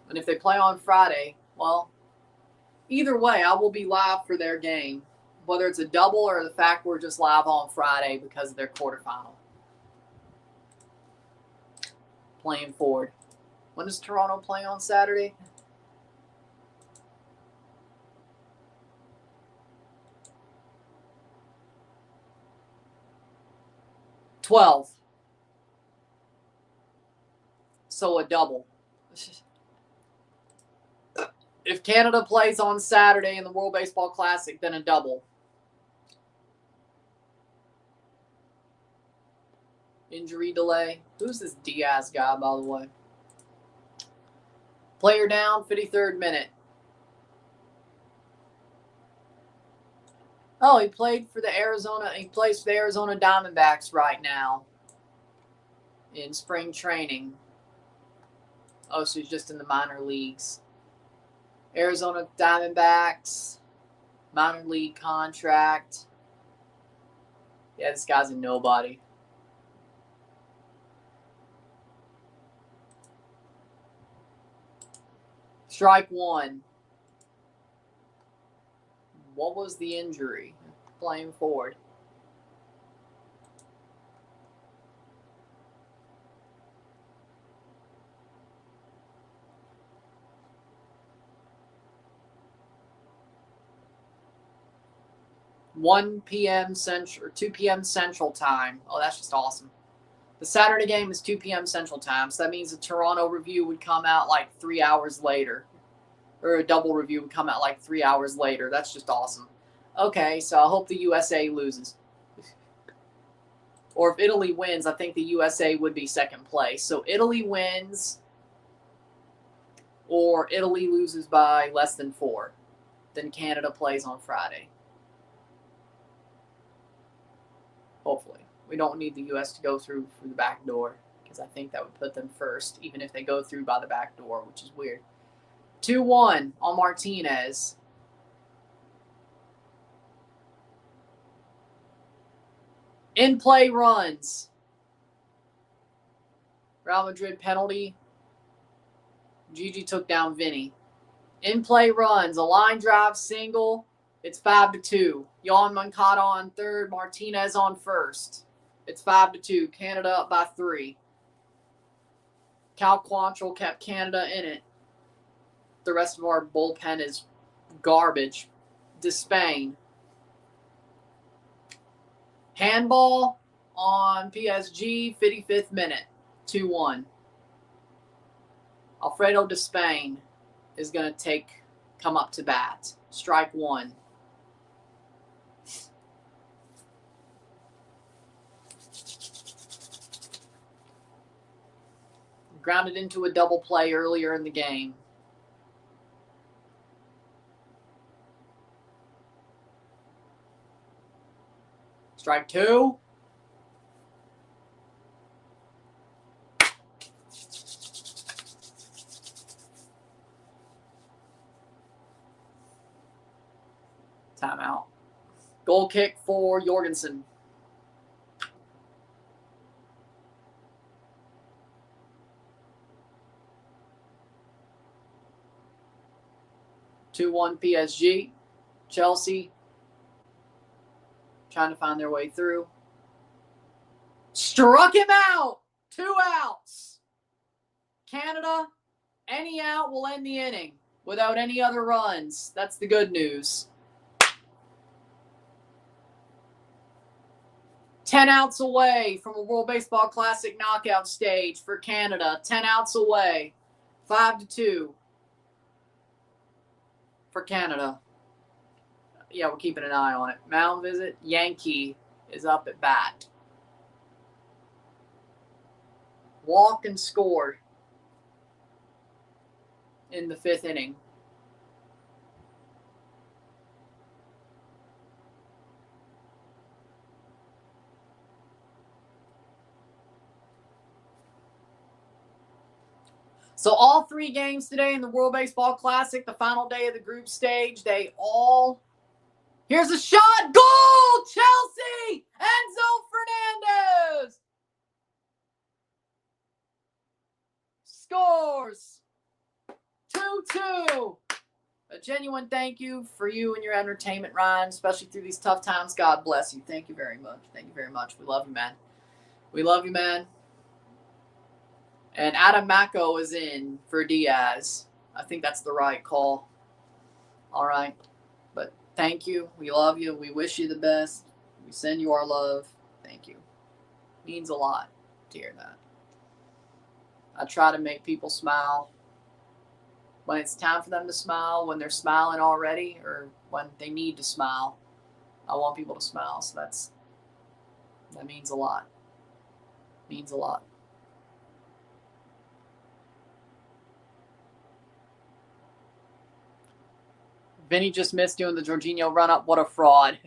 And if they play on Friday, well, either way, I will be live for their game. Whether it's a double or the fact we're just live on Friday because of their quarterfinal. Playing forward. When does Toronto play on Saturday? $12. So a double. If Canada plays on Saturday in the World Baseball Classic, then a double. Injury delay. Who's this Diaz guy, by the way? Player down, 53rd minute. Oh, he plays for the Arizona Diamondbacks right now in spring training. Oh, so he's just in the minor leagues. Arizona Diamondbacks, minor league contract. Yeah, this guy's a nobody. Strike 1. What was the injury? Playing forward. $1 p.m. Central, or 2 p.m. Central Time. Oh, that's just awesome. The Saturday game is 2 p.m. Central Time, so that means the Toronto review would come out like 3 hours later. Or a double review would come out like 3 hours later. That's just awesome. Okay, so I hope the USA loses. Or if Italy wins, I think the USA would be second place. So Italy wins, or Italy loses by less than 4. Then Canada plays on Friday. Hopefully. We don't need the U.S. to go through the back door because I think that would put them first, even if they go through by the back door, which is weird. 2-1 on Martinez. In play runs. Real Madrid penalty. Gigi took down Vinny. In-play runs, a line drive single. It's 5-2. Jan Moncada on third, Martinez on first. It's 5-2. Canada up by 3. Cal Quantrill kept Canada in it. The rest of our bullpen is garbage. Despain. Handball on PSG, 55th minute, 2-1. Alfredo Despain is going to come up to bat. Strike 1. Grounded into a double play earlier in the game. Strike 2. Timeout. Goal kick for Jorgensen. (2-1) PSG. Chelsea trying to find their way through. Struck him out. 2 outs. Canada, any out will end the inning without any other runs. That's the good news. 10 outs away from a World Baseball Classic knockout stage for Canada. 10 outs away. 5-2 for Canada. Yeah, we're keeping an eye on it. Mound visit. Yankee is up at bat. Walk and scored in the 5th inning. So all 3 games today in the World Baseball Classic, the final day of the group stage, here's a shot. Goal! Chelsea! Enzo Fernandez! Scores! 2-2. A genuine thank you for you and your entertainment, Ryan, especially through these tough times. God bless you. Thank you very much. Thank you very much. We love you, man. We love you, man. And Adam Mako is in for Diaz. I think that's the right call. All right. But thank you. We love you. We wish you the best. We send you our love. Thank you. Means a lot to hear that. I try to make people smile when it's time for them to smile, when they're smiling already, or when they need to smile. I want people to smile. So that means a lot. Means a lot. Vinny just missed doing the Jorginho run-up. What a fraud.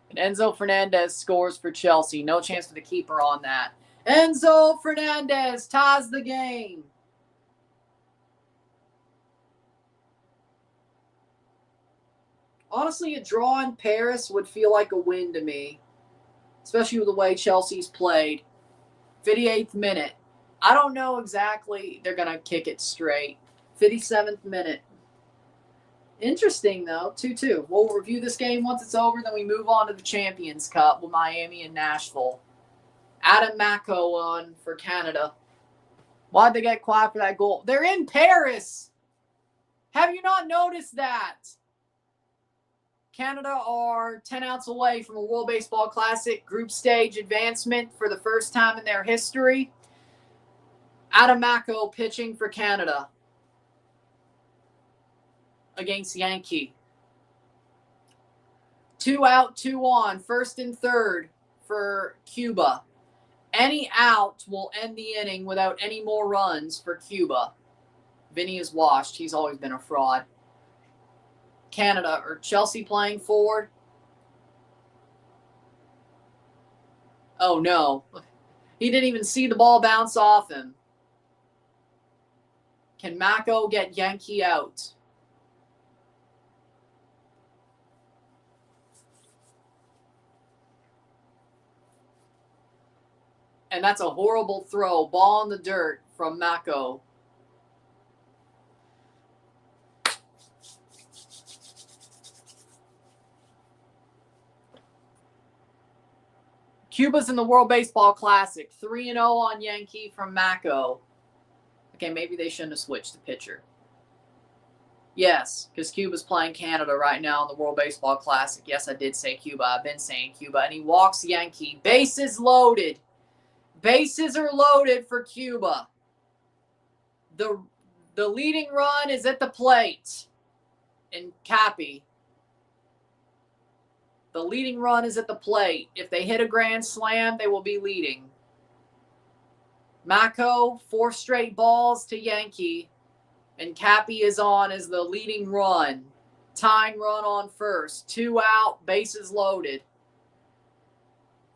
And Enzo Fernandez scores for Chelsea. No chance for the keeper on that. Enzo Fernandez ties the game. Honestly, a draw in Paris would feel like a win to me, especially with the way Chelsea's played. 58th minute. I don't know exactly. They're going to kick it straight. 57th minute. Interesting, though. 2-2. We'll review this game once it's over. Then we move on to the Champions Cup with Miami and Nashville. Adam Mako on for Canada. Why'd they get quiet for that goal? They're in Paris. Have you not noticed that? Canada are 10 outs away from a World Baseball Classic group stage advancement for the first time in their history. Adam Mako pitching for Canada against Yankee. 2 out, 2 on, first and third for Cuba. Any out will end the inning without any more runs for Cuba. Vinny is washed. He's always been a fraud. Canada or Chelsea playing forward. Oh, no. He didn't even see the ball bounce off him. Can Mako get Yankee out? And that's a horrible throw. Ball in the dirt from Mako. Cuba's in the World Baseball Classic. 3-0 on Yankee from Mako. Okay, maybe they shouldn't have switched the pitcher. Yes, because Cuba's playing Canada right now in the World Baseball Classic. Yes, I did say Cuba. I've been saying Cuba. And he walks Yankee. Bases loaded. Bases are loaded for Cuba. The leading run is at the plate. And Cappy. The leading run is at the plate. If they hit a grand slam, they will be leading. Mako, 4 straight balls to Yankee. And Cappy is on as the leading run. Tying run on first. 2 out, bases loaded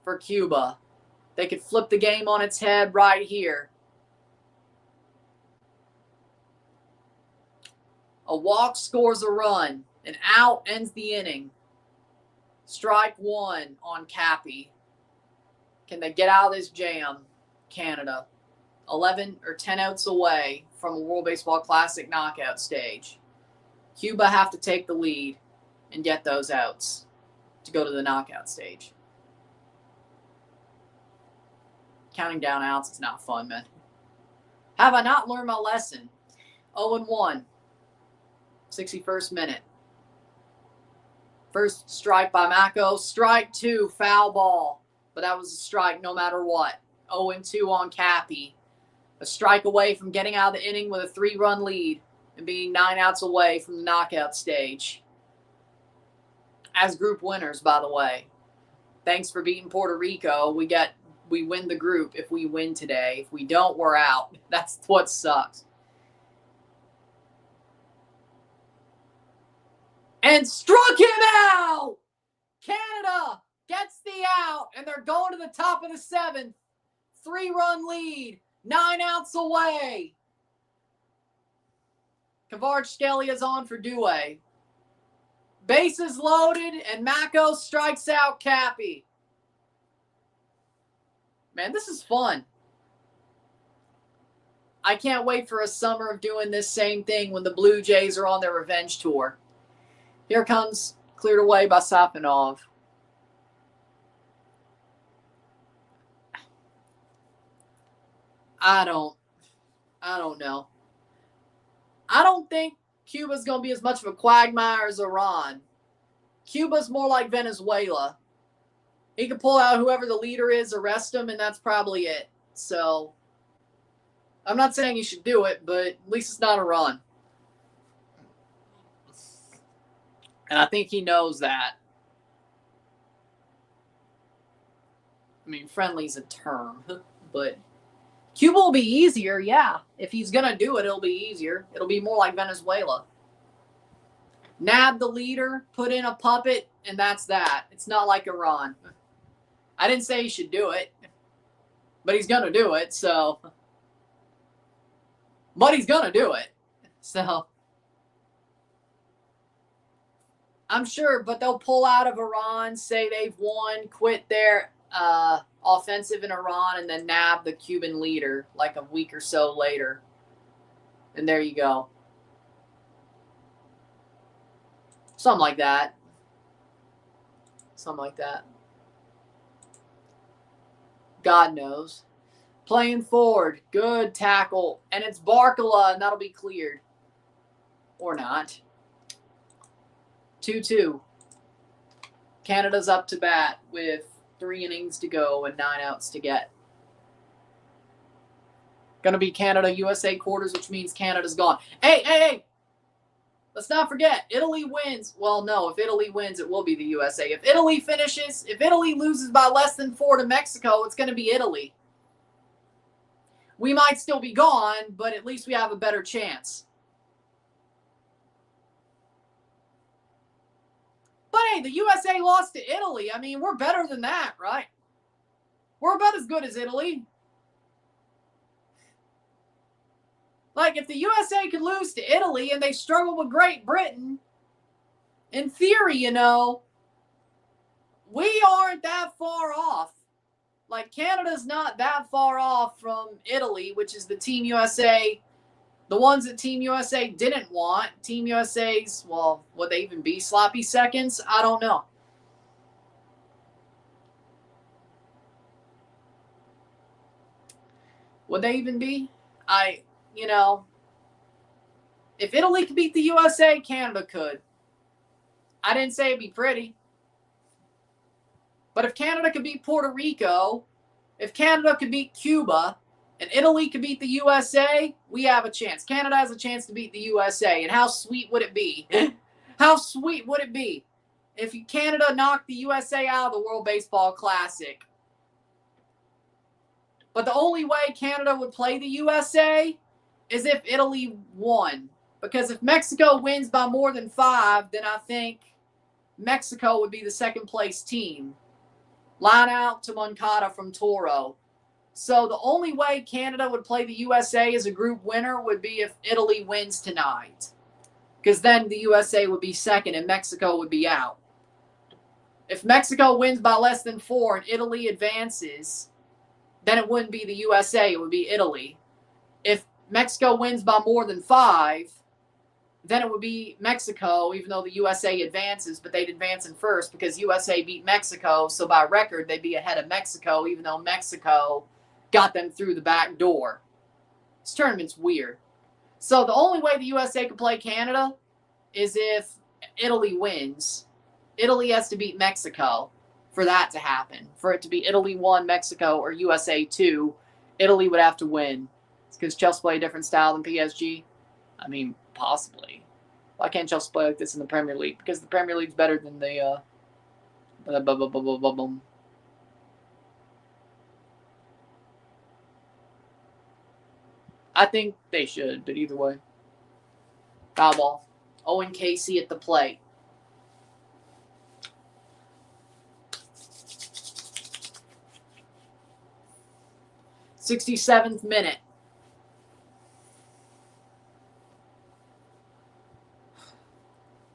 for Cuba. They could flip the game on its head right here. A walk scores a run. An out ends the inning. Strike 1 on Cappy. Can they get out of this jam? Canada. 11 or 10 outs away from a World Baseball Classic knockout stage. Cuba have to take the lead and get those outs to go to the knockout stage. Counting down outs is not fun, man. Have I not learned my lesson? 0-1. 61st minute. First strike by Mako. Strike 2, foul ball. But that was a strike no matter what. 0-2 on Cappy. A strike away from getting out of the inning with a 3-run lead and being 9 outs away from the knockout stage. As group winners, by the way. Thanks for beating Puerto Rico. We win the group if we win today. If we don't, we're out. That's what sucks. And struck him out! Canada gets the out, and they're going to the top of the 7th. 3-run lead. 9 outs away. Kvartskhelia is on for Dewey. Bases loaded, and Mako strikes out Cappy. Man, this is fun. I can't wait for a summer of doing this same thing when the Blue Jays are on their revenge tour. Here comes cleared away by Safanov. I don't know. I don't think Cuba's going to be as much of a quagmire as Iran. Cuba's more like Venezuela. He can pull out whoever the leader is, arrest him, and that's probably it. So, I'm not saying he should do it, but at least it's not Iran. And I think he knows that. I mean, friendly's a term, but Cuba will be easier, yeah. If he's going to do it, it'll be easier. It'll be more like Venezuela. Nab the leader, put in a puppet, and that's that. It's not like Iran. I didn't say he should do it, but he's going to do it, so. But he's going to do it, so. I'm sure, but they'll pull out of Iran, say they've won, quit their offensive in Iran, and then nab the Cuban leader like a week or so later. And there you go. Something like that. Something like that. God knows. Playing forward. Good tackle. And it's Barkala, and that'll be cleared. Or not. 2-2. Canada's up to bat with 3 innings to go and 9 outs to get. Going to be Canada-USA quarters, which means Canada's gone. Hey! Let's not forget, Italy wins. Well, no, if Italy wins, it will be the USA. If Italy loses by less than 4 to Mexico, it's going to be Italy. We might still be gone, but at least we have a better chance. But hey, the USA lost to Italy. I mean, we're better than that, right? We're about as good as Italy. Like, if the USA could lose to Italy and they struggle with Great Britain, in theory, you know, we aren't that far off. Like, Canada's not that far off from Italy, which is the Team USA, the ones that Team USA didn't want. Team USA's, well, would they even be sloppy seconds? I don't know. Would they even be? If Italy could beat the USA, Canada could. I didn't say it'd be pretty. But if Canada could beat Puerto Rico, if Canada could beat Cuba, and Italy could beat the USA, we have a chance. Canada has a chance to beat the USA. And how sweet would it be? How sweet would it be if Canada knocked the USA out of the World Baseball Classic? But the only way Canada would play the USA is if Italy won. Because if Mexico wins by more than 5, then I think Mexico would be the second place team. Line out to Moncada from Toro. So the only way Canada would play the USA as a group winner would be if Italy wins tonight. Because then the USA would be second and Mexico would be out. If Mexico wins by less than 4 and Italy advances, then it wouldn't be the USA, it would be Italy. If Mexico wins by more than 5, then it would be Mexico, even though the USA advances, but they'd advance in first because USA beat Mexico, so by record they'd be ahead of Mexico, even though Mexico got them through the back door. This tournament's weird. So the only way the USA could play Canada is if Italy wins. Italy has to beat Mexico for that to happen. For it to be Italy 1, Mexico, or USA 2, Italy would have to win. It's because Chelsea play a different style than PSG? I mean, possibly. Why can't Chelsea play like this in the Premier League? Because the Premier League's better than the I think they should, but either way. Foul ball. Owen Casey at the plate. '67th minute.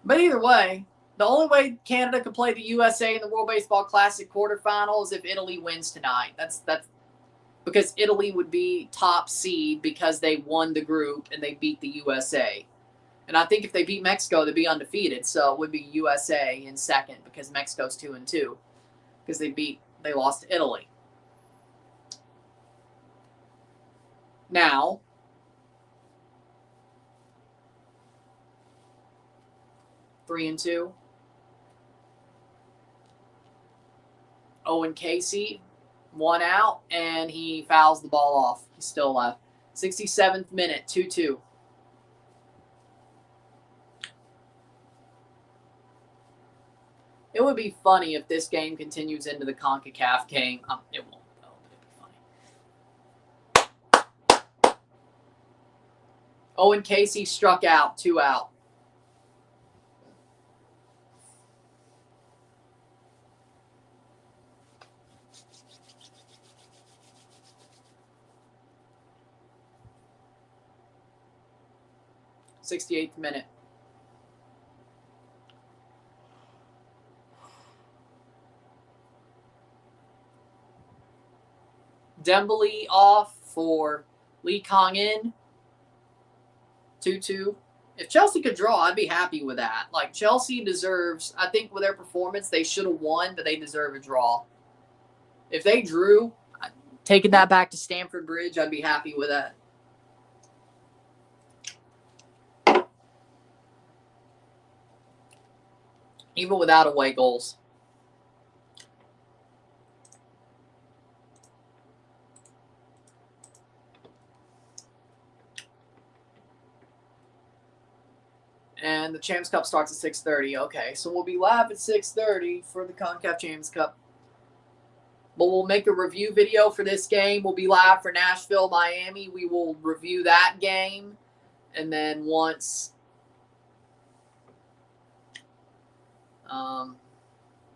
But either way, the only way Canada could play the USA in the World Baseball Classic quarterfinal is if Italy wins tonight. That's because Italy would be top seed because they won the group and they beat the USA. And I think if they beat Mexico, they'd be undefeated. So it would be USA in second because Mexico's 2-2 because they lost to Italy. Now, three and 2. Owen Casey, 1 out, and he fouls the ball off. He's still alive. 67th minute, 2-2. It would be funny if this game continues into the CONCACAF game. It won't, though, but it'd be funny. Owen Casey struck out, 2 out. '68th minute. Dembele off for Lee Kong-in. 2-2. If Chelsea could draw, I'd be happy with that. Like, Chelsea deserves, I think with their performance, they should have won, but they deserve a draw. If they drew, taking that back to Stamford Bridge, I'd be happy with that. Even without away goals. And the Champs Cup starts at 6:30. Okay, so we'll be live at 6:30 for the CONCACAF Champs Cup. But we'll make a review video for this game. We'll be live for Nashville, Miami. We will review that game. And then once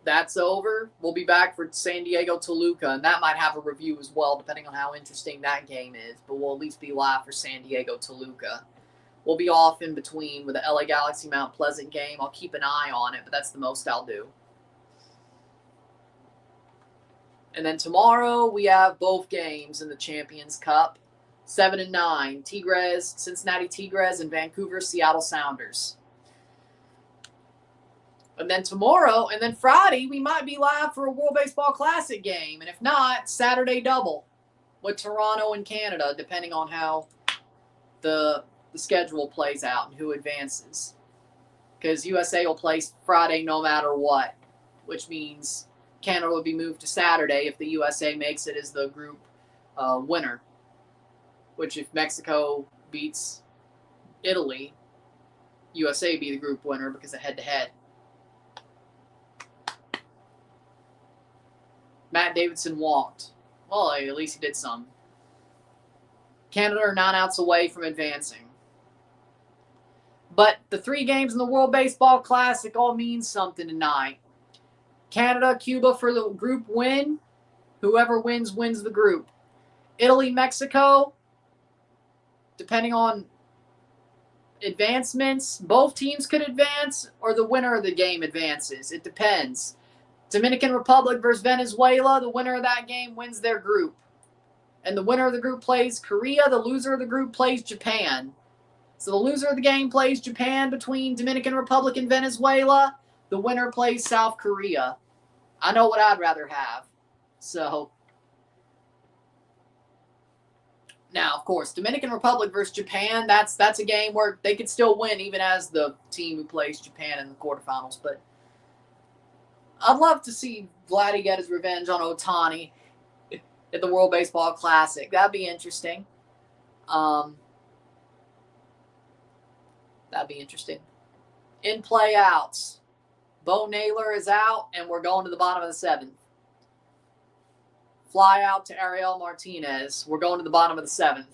that's over, we'll be back for San Diego, Toluca. And that might have a review as well, depending on how interesting that game is. But we'll at least be live for San Diego, Toluca. We'll be off in between with the LA Galaxy Mount Pleasant game. I'll keep an eye on it, but that's the most I'll do. And then tomorrow we have both games in the Champions Cup. 7 and 9. Tigres, Cincinnati Tigres, and Vancouver Seattle Sounders. And then tomorrow, and then Friday, we might be live for a World Baseball Classic game. And if not, Saturday double. with Toronto and Canada, depending on how the schedule plays out and who advances. Because USA will play Friday no matter what, which means Canada will be moved to Saturday if the USA makes it as the group winner. Which if Mexico beats Italy, USA be the group winner because of head-to-head. Matt Davidson walked. Well, at least he did some. Canada are 9 outs away from advancing. But the 3 games in the World Baseball Classic all mean something tonight. Canada, Cuba for the group win. Whoever wins, wins the group. Italy, Mexico, depending on advancements, both teams could advance or the winner of the game advances. It depends. Dominican Republic versus Venezuela, the winner of that game wins their group. And the winner of the group plays Korea, the loser of the group plays Japan. So the loser of the game plays Japan between Dominican Republic and Venezuela. The winner plays South Korea. I know what I'd rather have. So, now, of course, Dominican Republic versus Japan, that's a game where they could still win even as the team who plays Japan in the quarterfinals. But I'd love to see Vladdy get his revenge on Ohtani at the World Baseball Classic. That'd be interesting. That'd be interesting. In play outs, Bo Naylor is out, and we're going to the bottom of the 7th. Fly out to Ariel Martinez. We're going to the bottom of the 7th.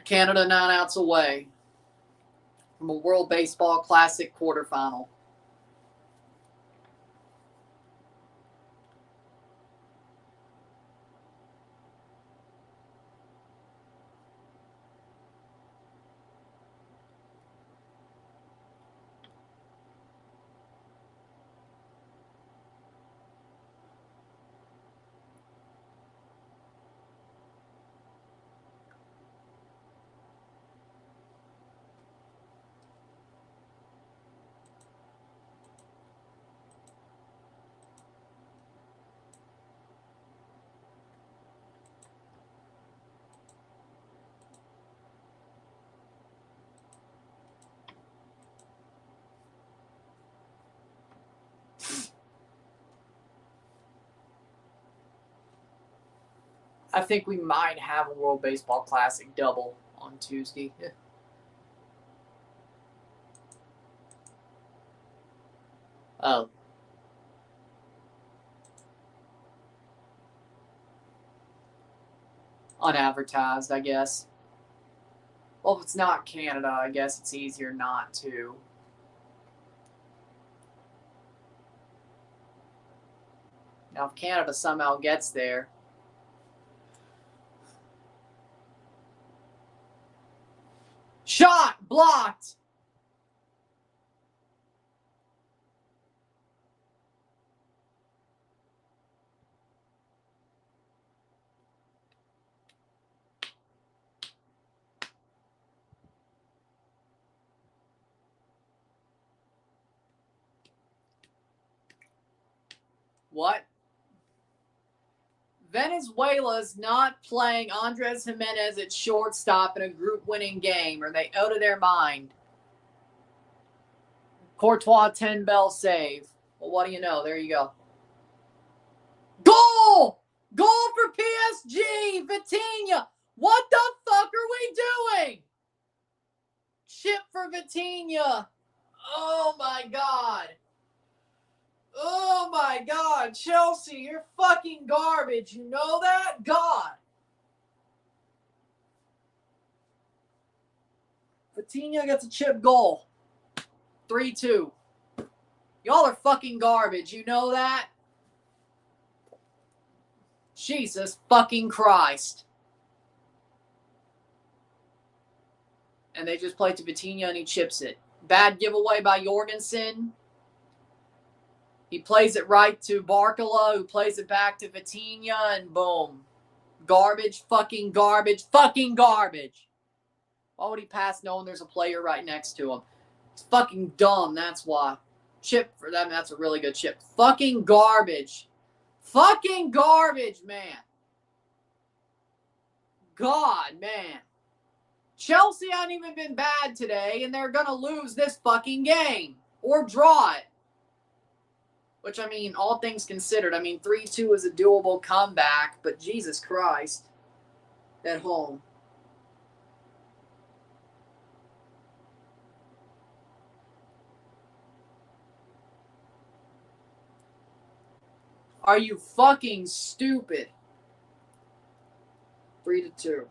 Canada 9 outs away from a World Baseball Classic quarterfinal. I think we might have a World Baseball Classic double on Tuesday. Oh. Unadvertised, I guess. Well, if it's not Canada, I guess it's easier not to. Now, if Canada somehow gets there, shot blocked. What? Venezuela's not playing Andres Jimenez at shortstop in a group-winning game. Are they out of their mind? Courtois 10-bell save. Well, what do you know? There you go. Goal! Goal for PSG! Vitinha! What the fuck are we doing? Chip for Vitinha. Oh, my God. Oh, my God. Chelsea, you're fucking garbage. You know that? God. Vitinha gets a chip goal. 3-2. Y'all are fucking garbage. You know that? Jesus fucking Christ. And they just play to Vitinha and he chips it. Bad giveaway by Jorgensen. He plays it right to Barcola, who plays it back to Vitinha, and boom. Garbage, fucking garbage, fucking garbage. Why would he pass knowing there's a player right next to him? It's fucking dumb, that's why. Chip for them, that's a really good chip. Fucking garbage. Fucking garbage, man. God, man. Chelsea hasn't even been bad today, and they're going to lose this fucking game. Or draw it. Which, I mean, all things considered, I mean, 3-2 is a doable comeback, but Jesus Christ. At home. Are you fucking stupid? 3-2.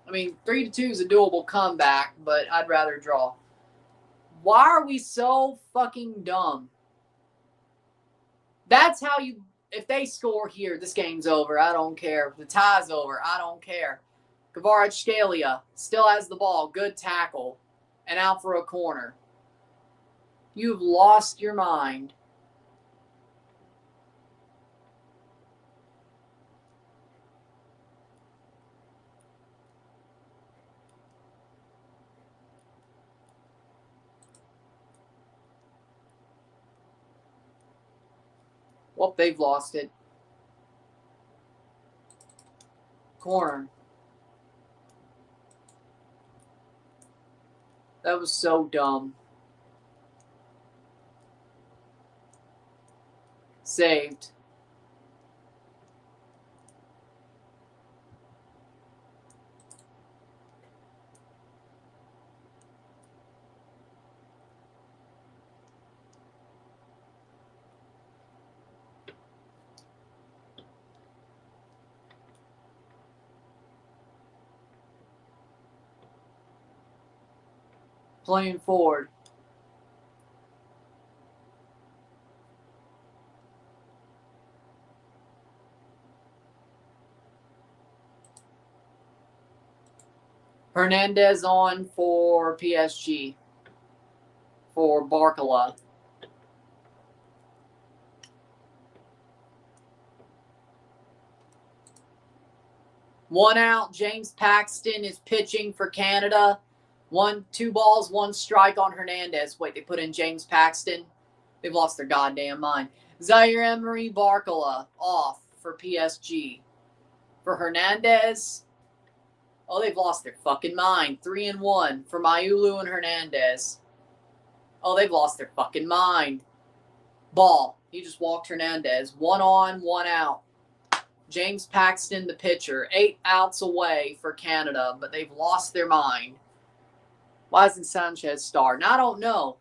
I mean, 3-2 is a doable comeback, but I'd rather draw. Why are we so fucking dumb? That's how you... If they score here, this game's over. I don't care. If the tie's over, I don't care. Kvaratskhelia still has the ball. Good tackle. And out for a corner. You've lost your mind. Well, they've lost it. Corner. That was so dumb. Saved. Playing forward. Hernandez on for PSG. For Barcola. One out. James Paxton is pitching for Canada. 2 balls, 1 strike on Hernandez. Wait, they put in James Paxton? They've lost their goddamn mind. Zaire-Emery Barcola off for PSG. For Hernandez, oh, they've lost their fucking mind. 3-1 for Mayulu and Hernandez. Oh, they've lost their fucking mind. Ball. He just walked Hernandez. 1 on, 1 out. James Paxton, the pitcher. 8 outs away for Canada, but they've lost their mind. Why isn't Sanchez starting? I don't know.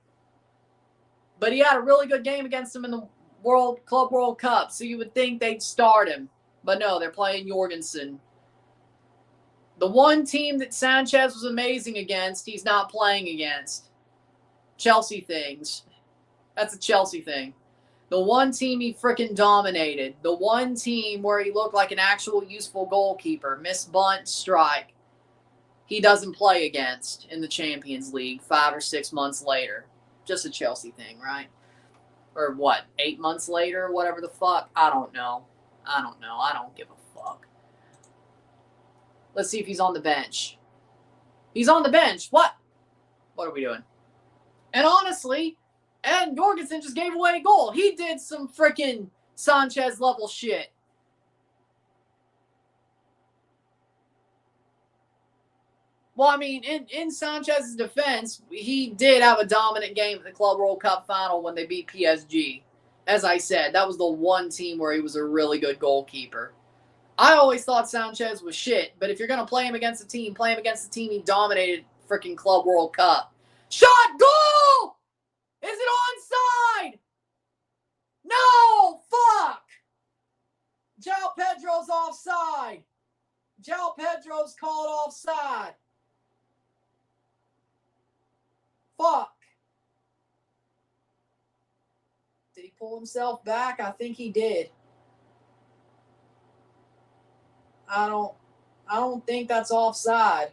But he had a really good game against them in the Club World Cup, so you would think they'd start him. But no, they're playing Jorgensen. The one team that Sanchez was amazing against, he's not playing against. Chelsea things. That's a Chelsea thing. The one team he freaking dominated. The one team where he looked like an actual useful goalkeeper. Miss bunt, strike. He doesn't play against in the Champions League 5 or 6 months later. Just a Chelsea thing, right? Or what, 8 months later? Whatever the fuck. I don't know. I don't give a fuck. Let's see if he's on the bench. He's on the bench. What? What are we doing? And honestly, and Jorgensen just gave away a goal. He did some freaking Sanchez level shit. Well, I mean, in Sanchez's defense, he did have a dominant game at the Club World Cup final when they beat PSG. As I said, that was the one team where he was a really good goalkeeper. I always thought Sanchez was shit, but if you're going to play him against a team, play him against the team he dominated freaking Club World Cup. Shot, goal! Is it onside? No! Fuck! João Pedro's offside. João Pedro's called offside. Fuck. Did he pull himself back? I think he did. I don't think that's offside.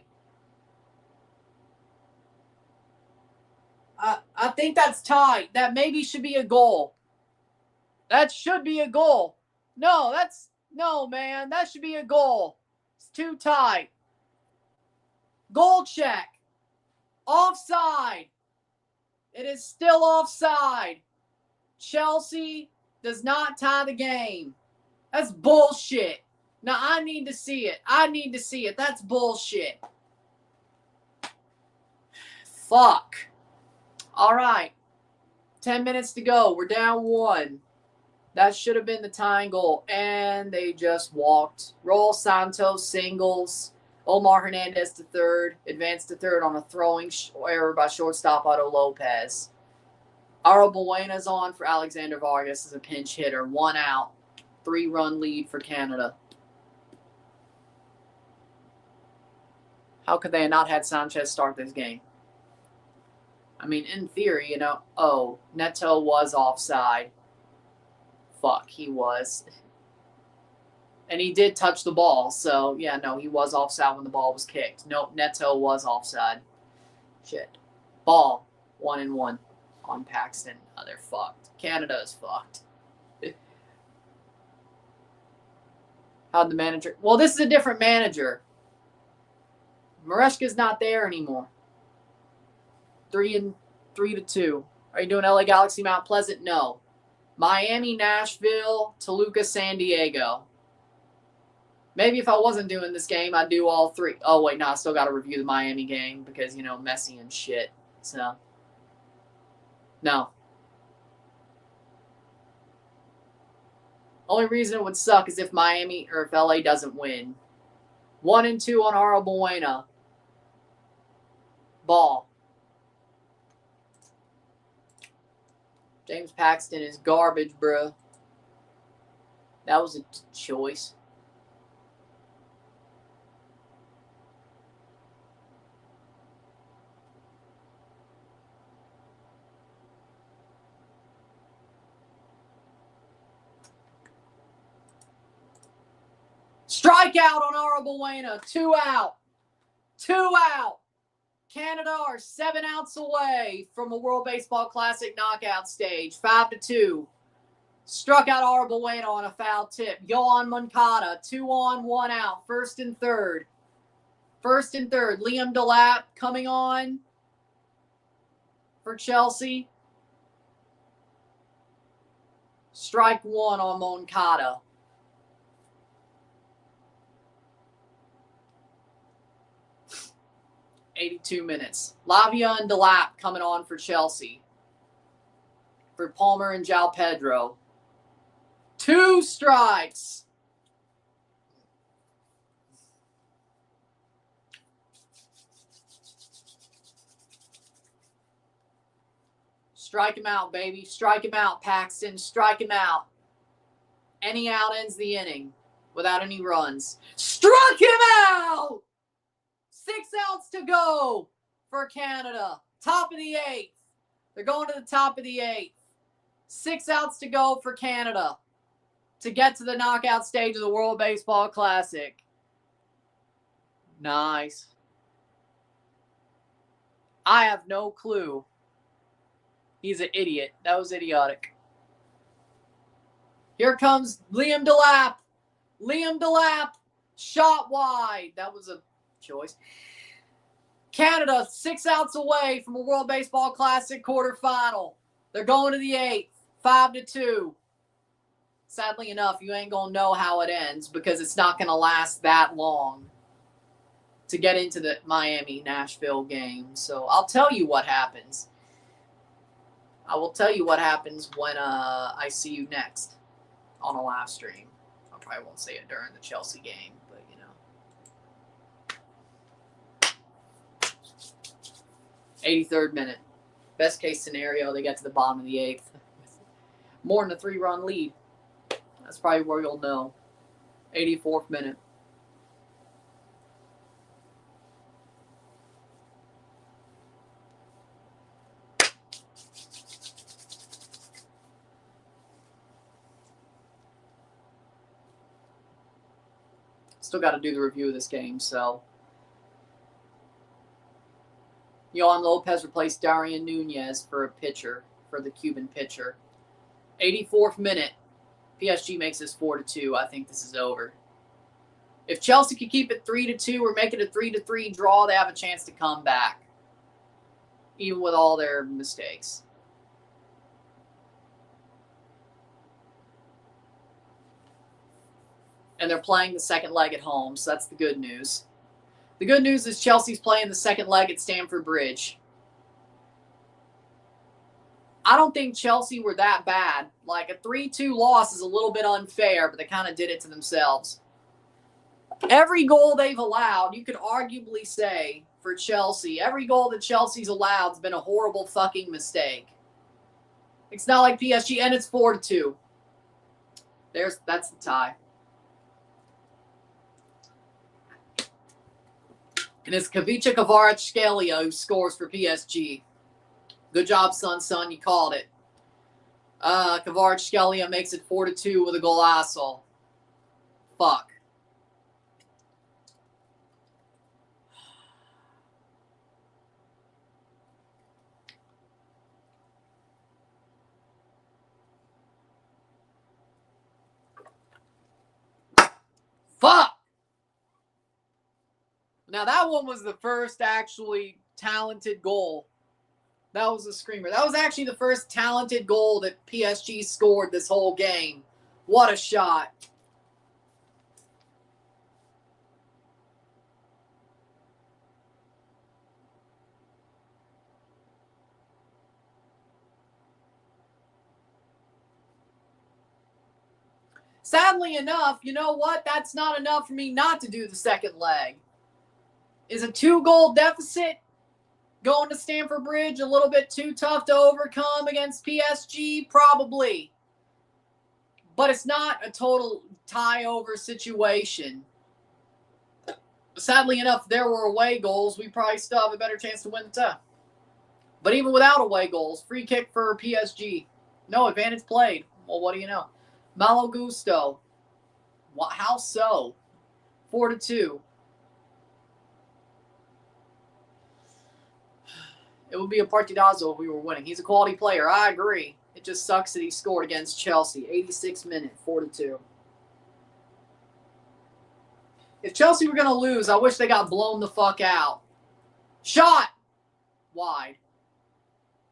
I think that's tight. That maybe should be a goal. That should be a goal. No, man. That should be a goal. It's too tight. Goal check. Offside. It is still offside. Chelsea does not tie the game. That's bullshit. No, I need to see it. I need to see it. That's bullshit. Fuck. All right. 10 minutes to go. We're down 1. That should have been the tying goal. And they just walked. Roel Santos singles. Omar Hernandez to third. Advanced to third on a throwing error by shortstop Otto Lopez. Aro Buena's on for Alexander Vargas as a pinch hitter. 1 out. 3-run lead for Canada. How could they have not had Sanchez start this game? I mean, in theory, you know, oh, Neto was offside. Fuck, he was. And he did touch the ball, so, yeah, no, he was offside when the ball was kicked. Nope, Neto was offside. Shit. Ball, 1-1 on Paxton. Oh, they're fucked. Canada is fucked. How'd the manager... Well, this is a different manager. Mareshka's not there anymore. 3-2. Are you doing LA Galaxy Mount Pleasant? No. Miami, Nashville, Toluca, San Diego. Maybe if I wasn't doing this game, I'd do all 3. Oh, wait, no, I still got to review the Miami game because, you know, Messi and shit. So, no. Only reason it would suck is if Miami or if LA doesn't win. 1-2 on Aro Buena. Ball. James Paxton is garbage, bruh. That was a choice. Strikeout on Aro Buena. 2 out. 2 out. Canada are 7 outs away from a World Baseball Classic knockout stage. 5-2. Struck out Aro Buena on a foul tip. Yohan Moncada, 2 on, 1 out. First and third. Liam Delap coming on for Chelsea. Strike 1 on Moncada. $82 minutes. Lavia and Delap coming on for Chelsea. For Palmer and João Pedro. 2 strikes. Strike him out, baby. Strike him out, Paxton. Strike him out. Any out ends the inning without any runs. Struck him out! 6 outs to go for Canada. Top of the 8th. They're going to the top of the 8th. 6 outs to go for Canada to get to the knockout stage of the World Baseball Classic. Nice. I have no clue. He's an idiot. That was idiotic. Here comes Liam Delap. Liam Delap. Shot wide. That was a choice. Canada 6 outs away from a World Baseball Classic quarterfinal. They're going to the 8th. 5-2. Sadly enough, you ain't going to know how it ends because it's not going to last that long to get into the Miami-Nashville game. So I'll tell you what happens. I will tell you what happens when I see you next on a live stream. I probably won't say it during the Chelsea game, but you know. 83rd minute. Best case scenario, they get to the bottom of the 8th. More than a 3-run lead. That's probably where you'll know. 84th minute. Still got to do the review of this game, so. Yohan Lopez replaced Darian Nunez for a pitcher, for the Cuban pitcher. 84th minute. PSG makes this 4-2. I think this is over. If Chelsea could keep it 3-2 or make it a 3-3 draw, they have a chance to come back. Even with all their mistakes. And they're playing the second leg at home, so that's the good news. The good news is Chelsea's playing the second leg at Stamford Bridge. I don't think Chelsea were that bad. Like, a 3-2 loss is a little bit unfair, but they kind of did it to themselves. Every goal they've allowed, you could arguably say, for Chelsea, every goal that Chelsea's allowed has been a horrible fucking mistake. It's not like PSG, and it's 4-2. That's the tie. And it's Kavica Kvaratskhelia who scores for PSG. Good job, son. You called it. Kvaratskhelia makes it 4-2 with a golazo. Fuck. Fuck! Now, that one was the first actually talented goal. That was a screamer. That was actually the first talented goal that PSG scored this whole game. What a shot. Sadly enough, you know what? That's not enough for me not to do the second leg. Is a 2-goal deficit going to Stamford Bridge a little bit too tough to overcome against PSG? Probably. But it's not a total tie-over situation. Sadly enough, if there were away goals, we probably still have a better chance to win the tie. But even without away goals, free kick for PSG. No advantage played. Well, what do you know? Malo Gusto. How so? 4-2. It would be a partidazo if we were winning. He's a quality player. I agree. It just sucks that he scored against Chelsea. 86 minute, 4-2. If Chelsea were going to lose, I wish they got blown the fuck out. Shot! Wide.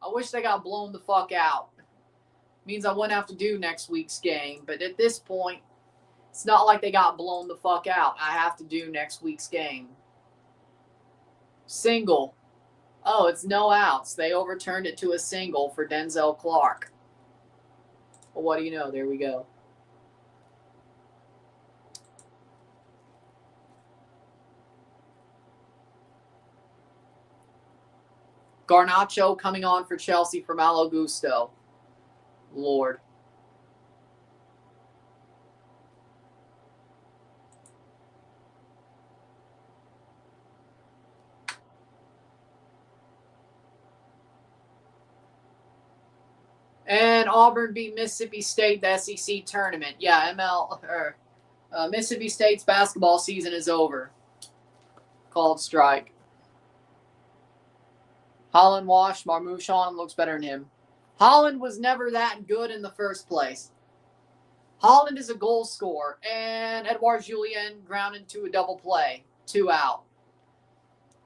I wish they got blown the fuck out. Means I wouldn't have to do next week's game. But at this point, it's not like they got blown the fuck out. I have to do next week's game. Single. Oh, it's no outs. They overturned it to a single for Denzel Clark. Well, what do you know? There we go. Garnacho coming on for Chelsea for Malo Gusto. Lord. And Auburn beat Mississippi State, the SEC tournament. Yeah, Mississippi State's basketball season is over. Called strike. Holland washed. Marmouchon looks better than him. Holland was never that good in the first place. Holland is a goal scorer. And Edouard Julien grounded to a double play. 2 out.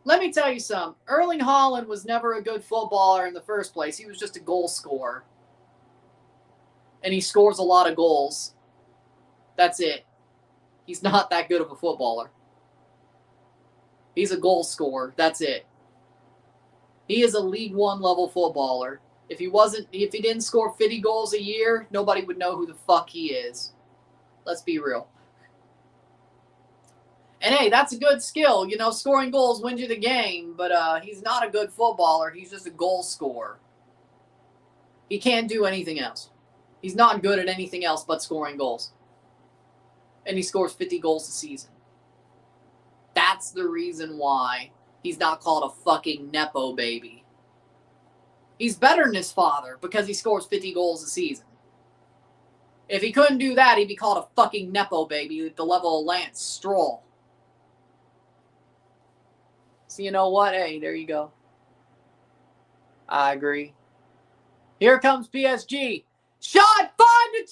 Let me tell you something. Erling Haaland was never a good footballer in the first place. He was just a goal scorer. And he scores a lot of goals. That's it. He's not that good of a footballer. He's a goal scorer. That's it. He is a League One level footballer. If he didn't score 50 goals a year, nobody would know who the fuck he is. Let's be real. And hey, that's a good skill. You know, scoring goals wins you the game, but he's not a good footballer. He's just a goal scorer. He can't do anything else. He's not good at anything else but scoring goals. And he scores 50 goals a season. That's the reason why he's not called a fucking Nepo baby. He's better than his father because he scores 50 goals a season. If he couldn't do that, he'd be called a fucking Nepo baby at the level of Lance Stroll. So you know what? Hey, there you go. I agree. Here comes PSG. Shot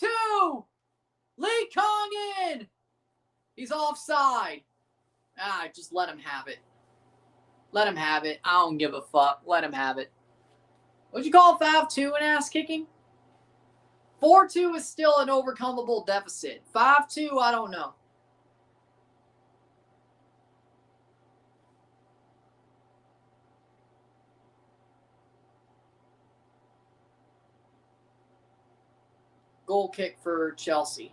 5-2. Lee Kong in. He's offside. Just let him have it. Let him have it. I don't give a fuck. Let him have it. What'd you call 5-2 an ass kicking? 4-2 is still an overcomable deficit. 5-2, I don't know. Goal kick for Chelsea.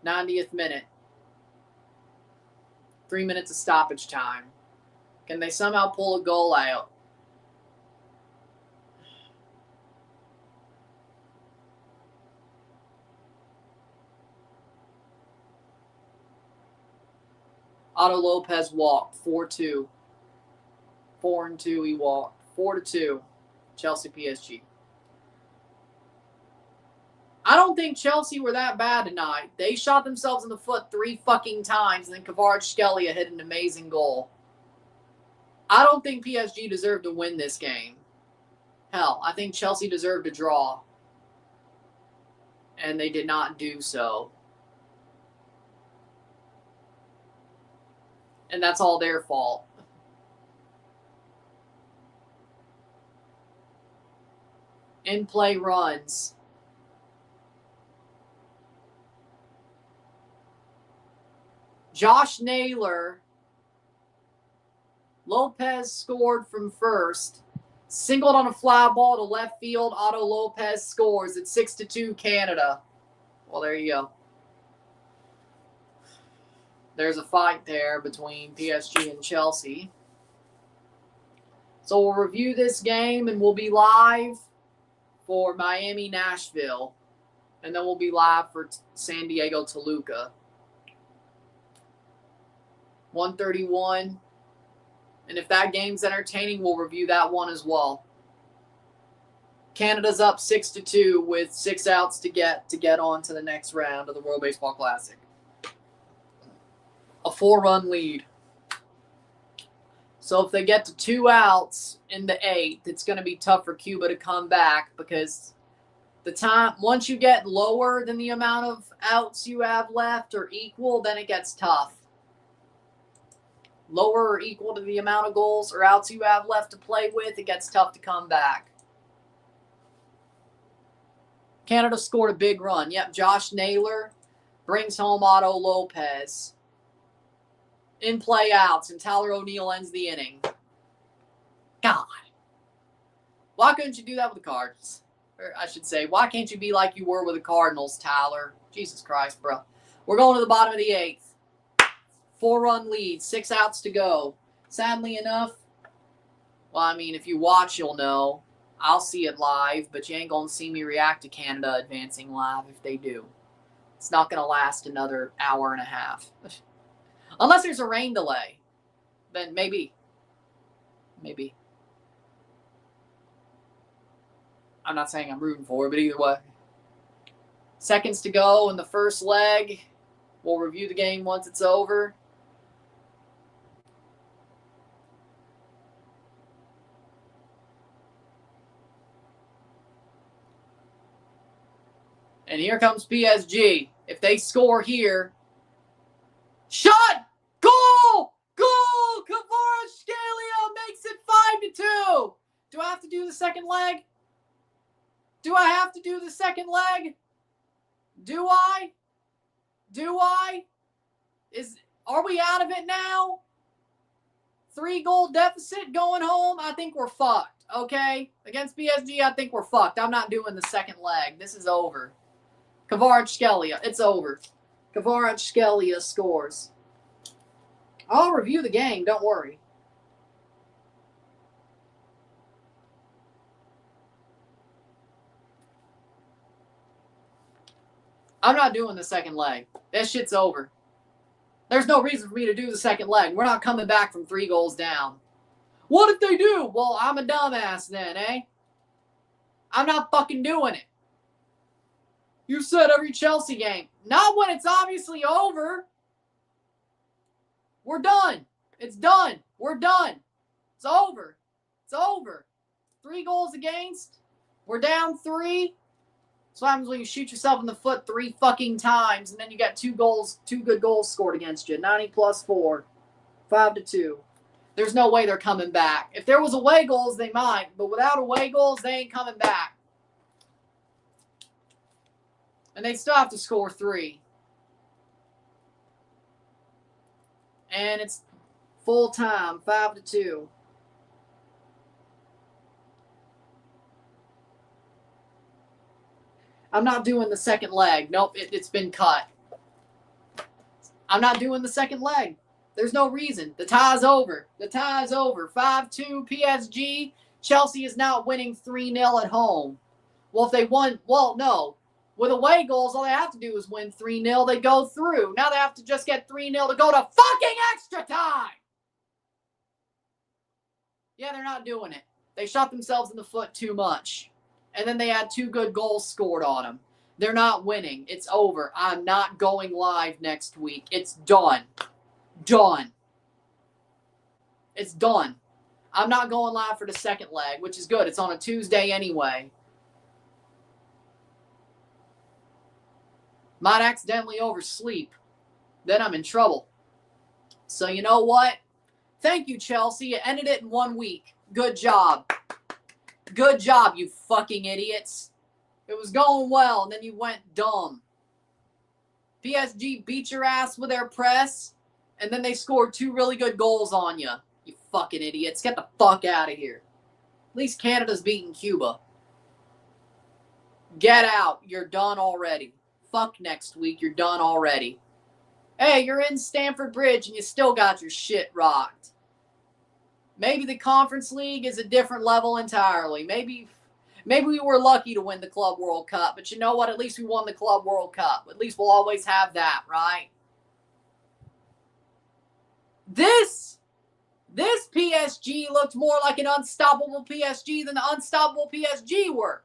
90th minute. 3 minutes of stoppage time. Can they somehow pull a goal out? Otto Lopez walked 4-2. 4-2 he walked. 4-2. Chelsea PSG. I don't think Chelsea were that bad tonight. They shot themselves in the foot 3 fucking times, and then Kvaratskhelia hit an amazing goal. I don't think PSG deserved to win this game. Hell, I think Chelsea deserved a draw. And they did not do so. And that's all their fault. In-play runs. Josh Naylor. Lopez scored from first. Singled on a fly ball to left field. Otto Lopez scores at 6-2 Canada. Well, there you go. There's a fight there between PSG and Chelsea. So we'll review this game and we'll be live for Miami-Nashville. And then we'll be live for San Diego-Toluca. 131. And if that game's entertaining, we'll review that one as well. Canada's up 6-2 with 6 outs to get on to the next round of the World Baseball Classic. A 4-run lead. So if they get to 2 outs in the 8th, it's going to be tough for Cuba to come back because once you get lower than the amount of outs you have left or equal, then it gets tough. Lower or equal to the amount of goals or outs you have left to play with, it gets tough to come back. Canada scored a big run. Yep, Josh Naylor brings home Otto Lopez. In play outs, and Tyler O'Neill ends the inning. God. Why couldn't you do that with the Cards? Or I should say, why can't you be like you were with the Cardinals, Tyler? Jesus Christ, bro. We're going to the bottom of the 8th. 4-run lead, 6 outs to go. Sadly enough, well, I mean, if you watch, you'll know. I'll see it live, but you ain't going to see me react to Canada advancing live if they do. It's not going to last another hour and a half. Unless there's a rain delay. Then maybe. Maybe. I'm not saying I'm rooting for it, but either way. Seconds to go in the first leg. We'll review the game once it's over. And here comes PSG. If they score here, shot! Goal! Goal! Kvaratskhelia makes it 5-2. Do I have to do the second leg? Do I have to do the second leg? Do I? Are we out of it now? 3-goal deficit going home? I think we're fucked, okay? Against PSG, I think we're fucked. I'm not doing the second leg. This is over. Kvaratskhelia, it's over. Kvaratskhelia scores. I'll review the game, don't worry. I'm not doing the second leg. That shit's over. There's no reason for me to do the second leg. We're not coming back from 3 goals down. What if they do? Well, I'm a dumbass then, eh? I'm not fucking doing it. You said every Chelsea game. Not when it's obviously over. We're done. It's done. We're done. It's over. It's over. 3 goals against. We're down 3. That's what happens when you shoot yourself in the foot 3 fucking times, and then you got 2 good goals scored against you. 90 plus 4. 5-2. There's no way they're coming back. If there was away goals, they might, but without away goals, they ain't coming back. And they still have to score 3. And it's full time, 5-2. I'm not doing the second leg. Nope, it's been cut. I'm not doing the second leg. There's no reason. The tie's over. The tie's over. 5-2 PSG. Chelsea is now winning 3-0 at home. Well, if they won, well, no. With away goals, all they have to do is win 3-0. They go through. Now they have to just get 3-0 to go to fucking extra time. Yeah, they're not doing it. They shot themselves in the foot too much. And then they had 2 good goals scored on them. They're not winning. It's over. I'm not going live next week. It's done. Done. It's done. I'm not going live for the second leg, which is good. It's on a Tuesday anyway. Might accidentally oversleep. Then I'm in trouble. So you know what? Thank you, Chelsea. You ended it in 1 week. Good job. Good job, you fucking idiots. It was going well, and then you went dumb. PSG beat your ass with their press, and then they scored 2 really good goals on you. You fucking idiots. Get the fuck out of here. At least Canada's beating Cuba. Get out. You're done already. Fuck next week. You're done already. Hey, you're in Stamford Bridge, and you still got your shit rocked. Maybe the Conference League is a different level entirely. Maybe we were lucky to win the Club World Cup, but you know what? At least we won the Club World Cup. At least we'll always have that, right? This PSG looked more like an unstoppable PSG than the unstoppable PSG were.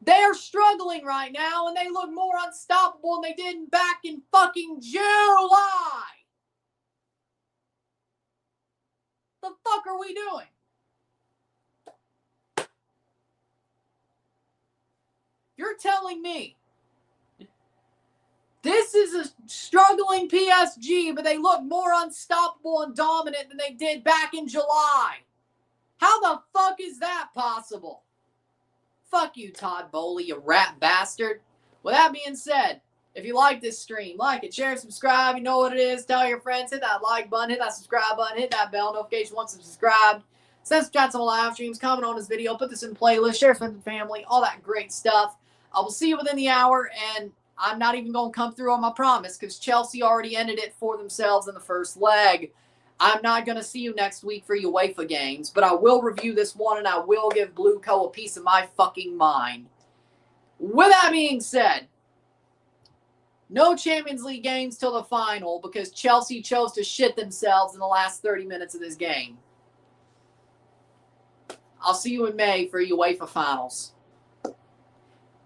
They're struggling right now, and they look more unstoppable than they did back in fucking July. The fuck are we doing? You're telling me this is a struggling PSG, but they look more unstoppable and dominant than they did back in July. How the fuck is that possible? Fuck you, Todd Bowley, you rat bastard. With that being said, if you like this stream, like it, share, subscribe. You know what it is. Tell your friends. Hit that like button. Hit that subscribe button. Hit that bell notification once you're subscribed. Send some chats on live streams. Comment on this video. Put this in playlist. Share friends and family. All that great stuff. I will see you within the hour, and I'm not even going to come through on my promise because Chelsea already ended it for themselves in the first leg. I'm not going to see you next week for UEFA games, but I will review this one, and I will give Blue Co. a piece of my fucking mind. With that being said, no Champions League games till the final because Chelsea chose to shit themselves in the last 30 minutes of this game. I'll see you in May for UEFA finals.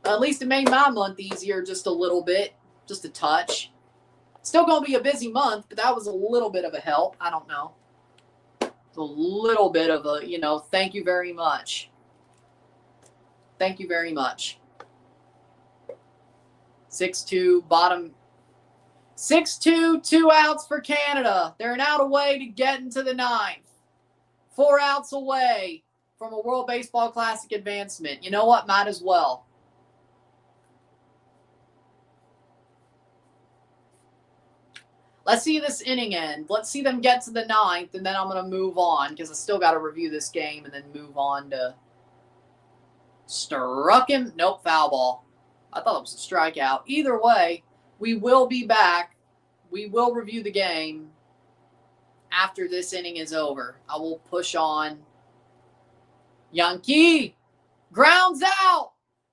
At least it made my month easier just a little bit, just a touch. Still going to be a busy month, but that was a little bit of a help. I don't know. A little bit of a, thank you very much. Thank you very much. 6-2, bottom. 6-2, 2 outs for Canada. They're an out away to get into the 9th. 4 outs away from a World Baseball Classic advancement. You know what? Might as well. Let's see this inning end. Let's see them get to the 9th, and then I'm going to move on because I still got to review this game and then move on to struck him. Nope, foul ball. I thought it was a strikeout. Either way, we will be back. We will review the game after this inning is over. I will push on. Yankee grounds out.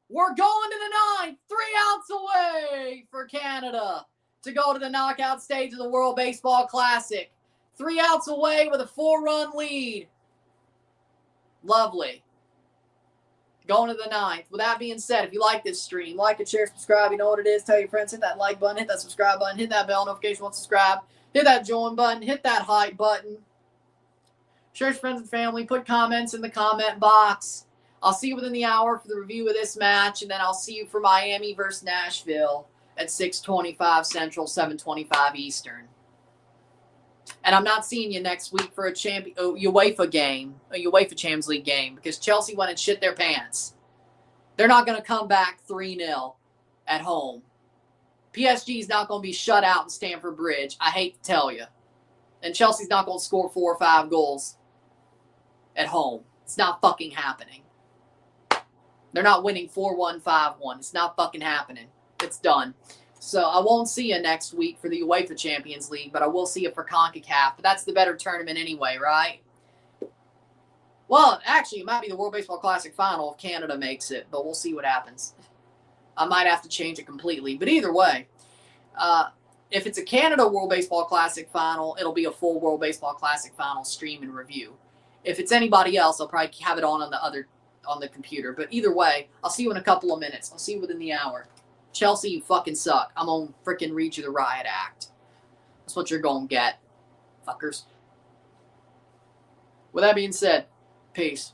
We're going to the 9th. 3 outs away for Canada to go to the knockout stage of the World Baseball Classic. 3 outs away with a 4-run lead. Lovely. Going to the 9th. With that being said, if you like this stream, like it, share, subscribe. You know what it is. Tell your friends. Hit that like button. Hit that subscribe button. Hit that bell notification once subscribe. Hit that join button. Hit that hype button. Share with friends and family. Put comments in the comment box. I'll see you within the hour for the review of this match, and then I'll see you for Miami versus Nashville at 6:25 Central, 7:25 Eastern. And I'm not seeing you next week for a UEFA game, a UEFA Champions League game, because Chelsea went and shit their pants. They're not going to come back 3-0 at home. PSG is not going to be shut out in Stamford Bridge. I hate to tell you. And Chelsea's not going to score 4 or 5 goals at home. It's not fucking happening. They're not winning 4-1, 5-1. It's not fucking happening. It's done. So I won't see you next week for the UEFA Champions League, but I will see you for CONCACAF. But that's the better tournament anyway, right? Well, actually, it might be the World Baseball Classic final if Canada makes it, but we'll see what happens. I might have to change it completely. But either way, if it's a Canada World Baseball Classic final, it'll be a full World Baseball Classic final stream and review. If it's anybody else, I'll probably have it on the computer. But either way, I'll see you in a couple of minutes. I'll see you within the hour. Chelsea, you fucking suck. I'm gonna freaking read you the riot act. That's what you're gonna get, fuckers. With that being said, peace.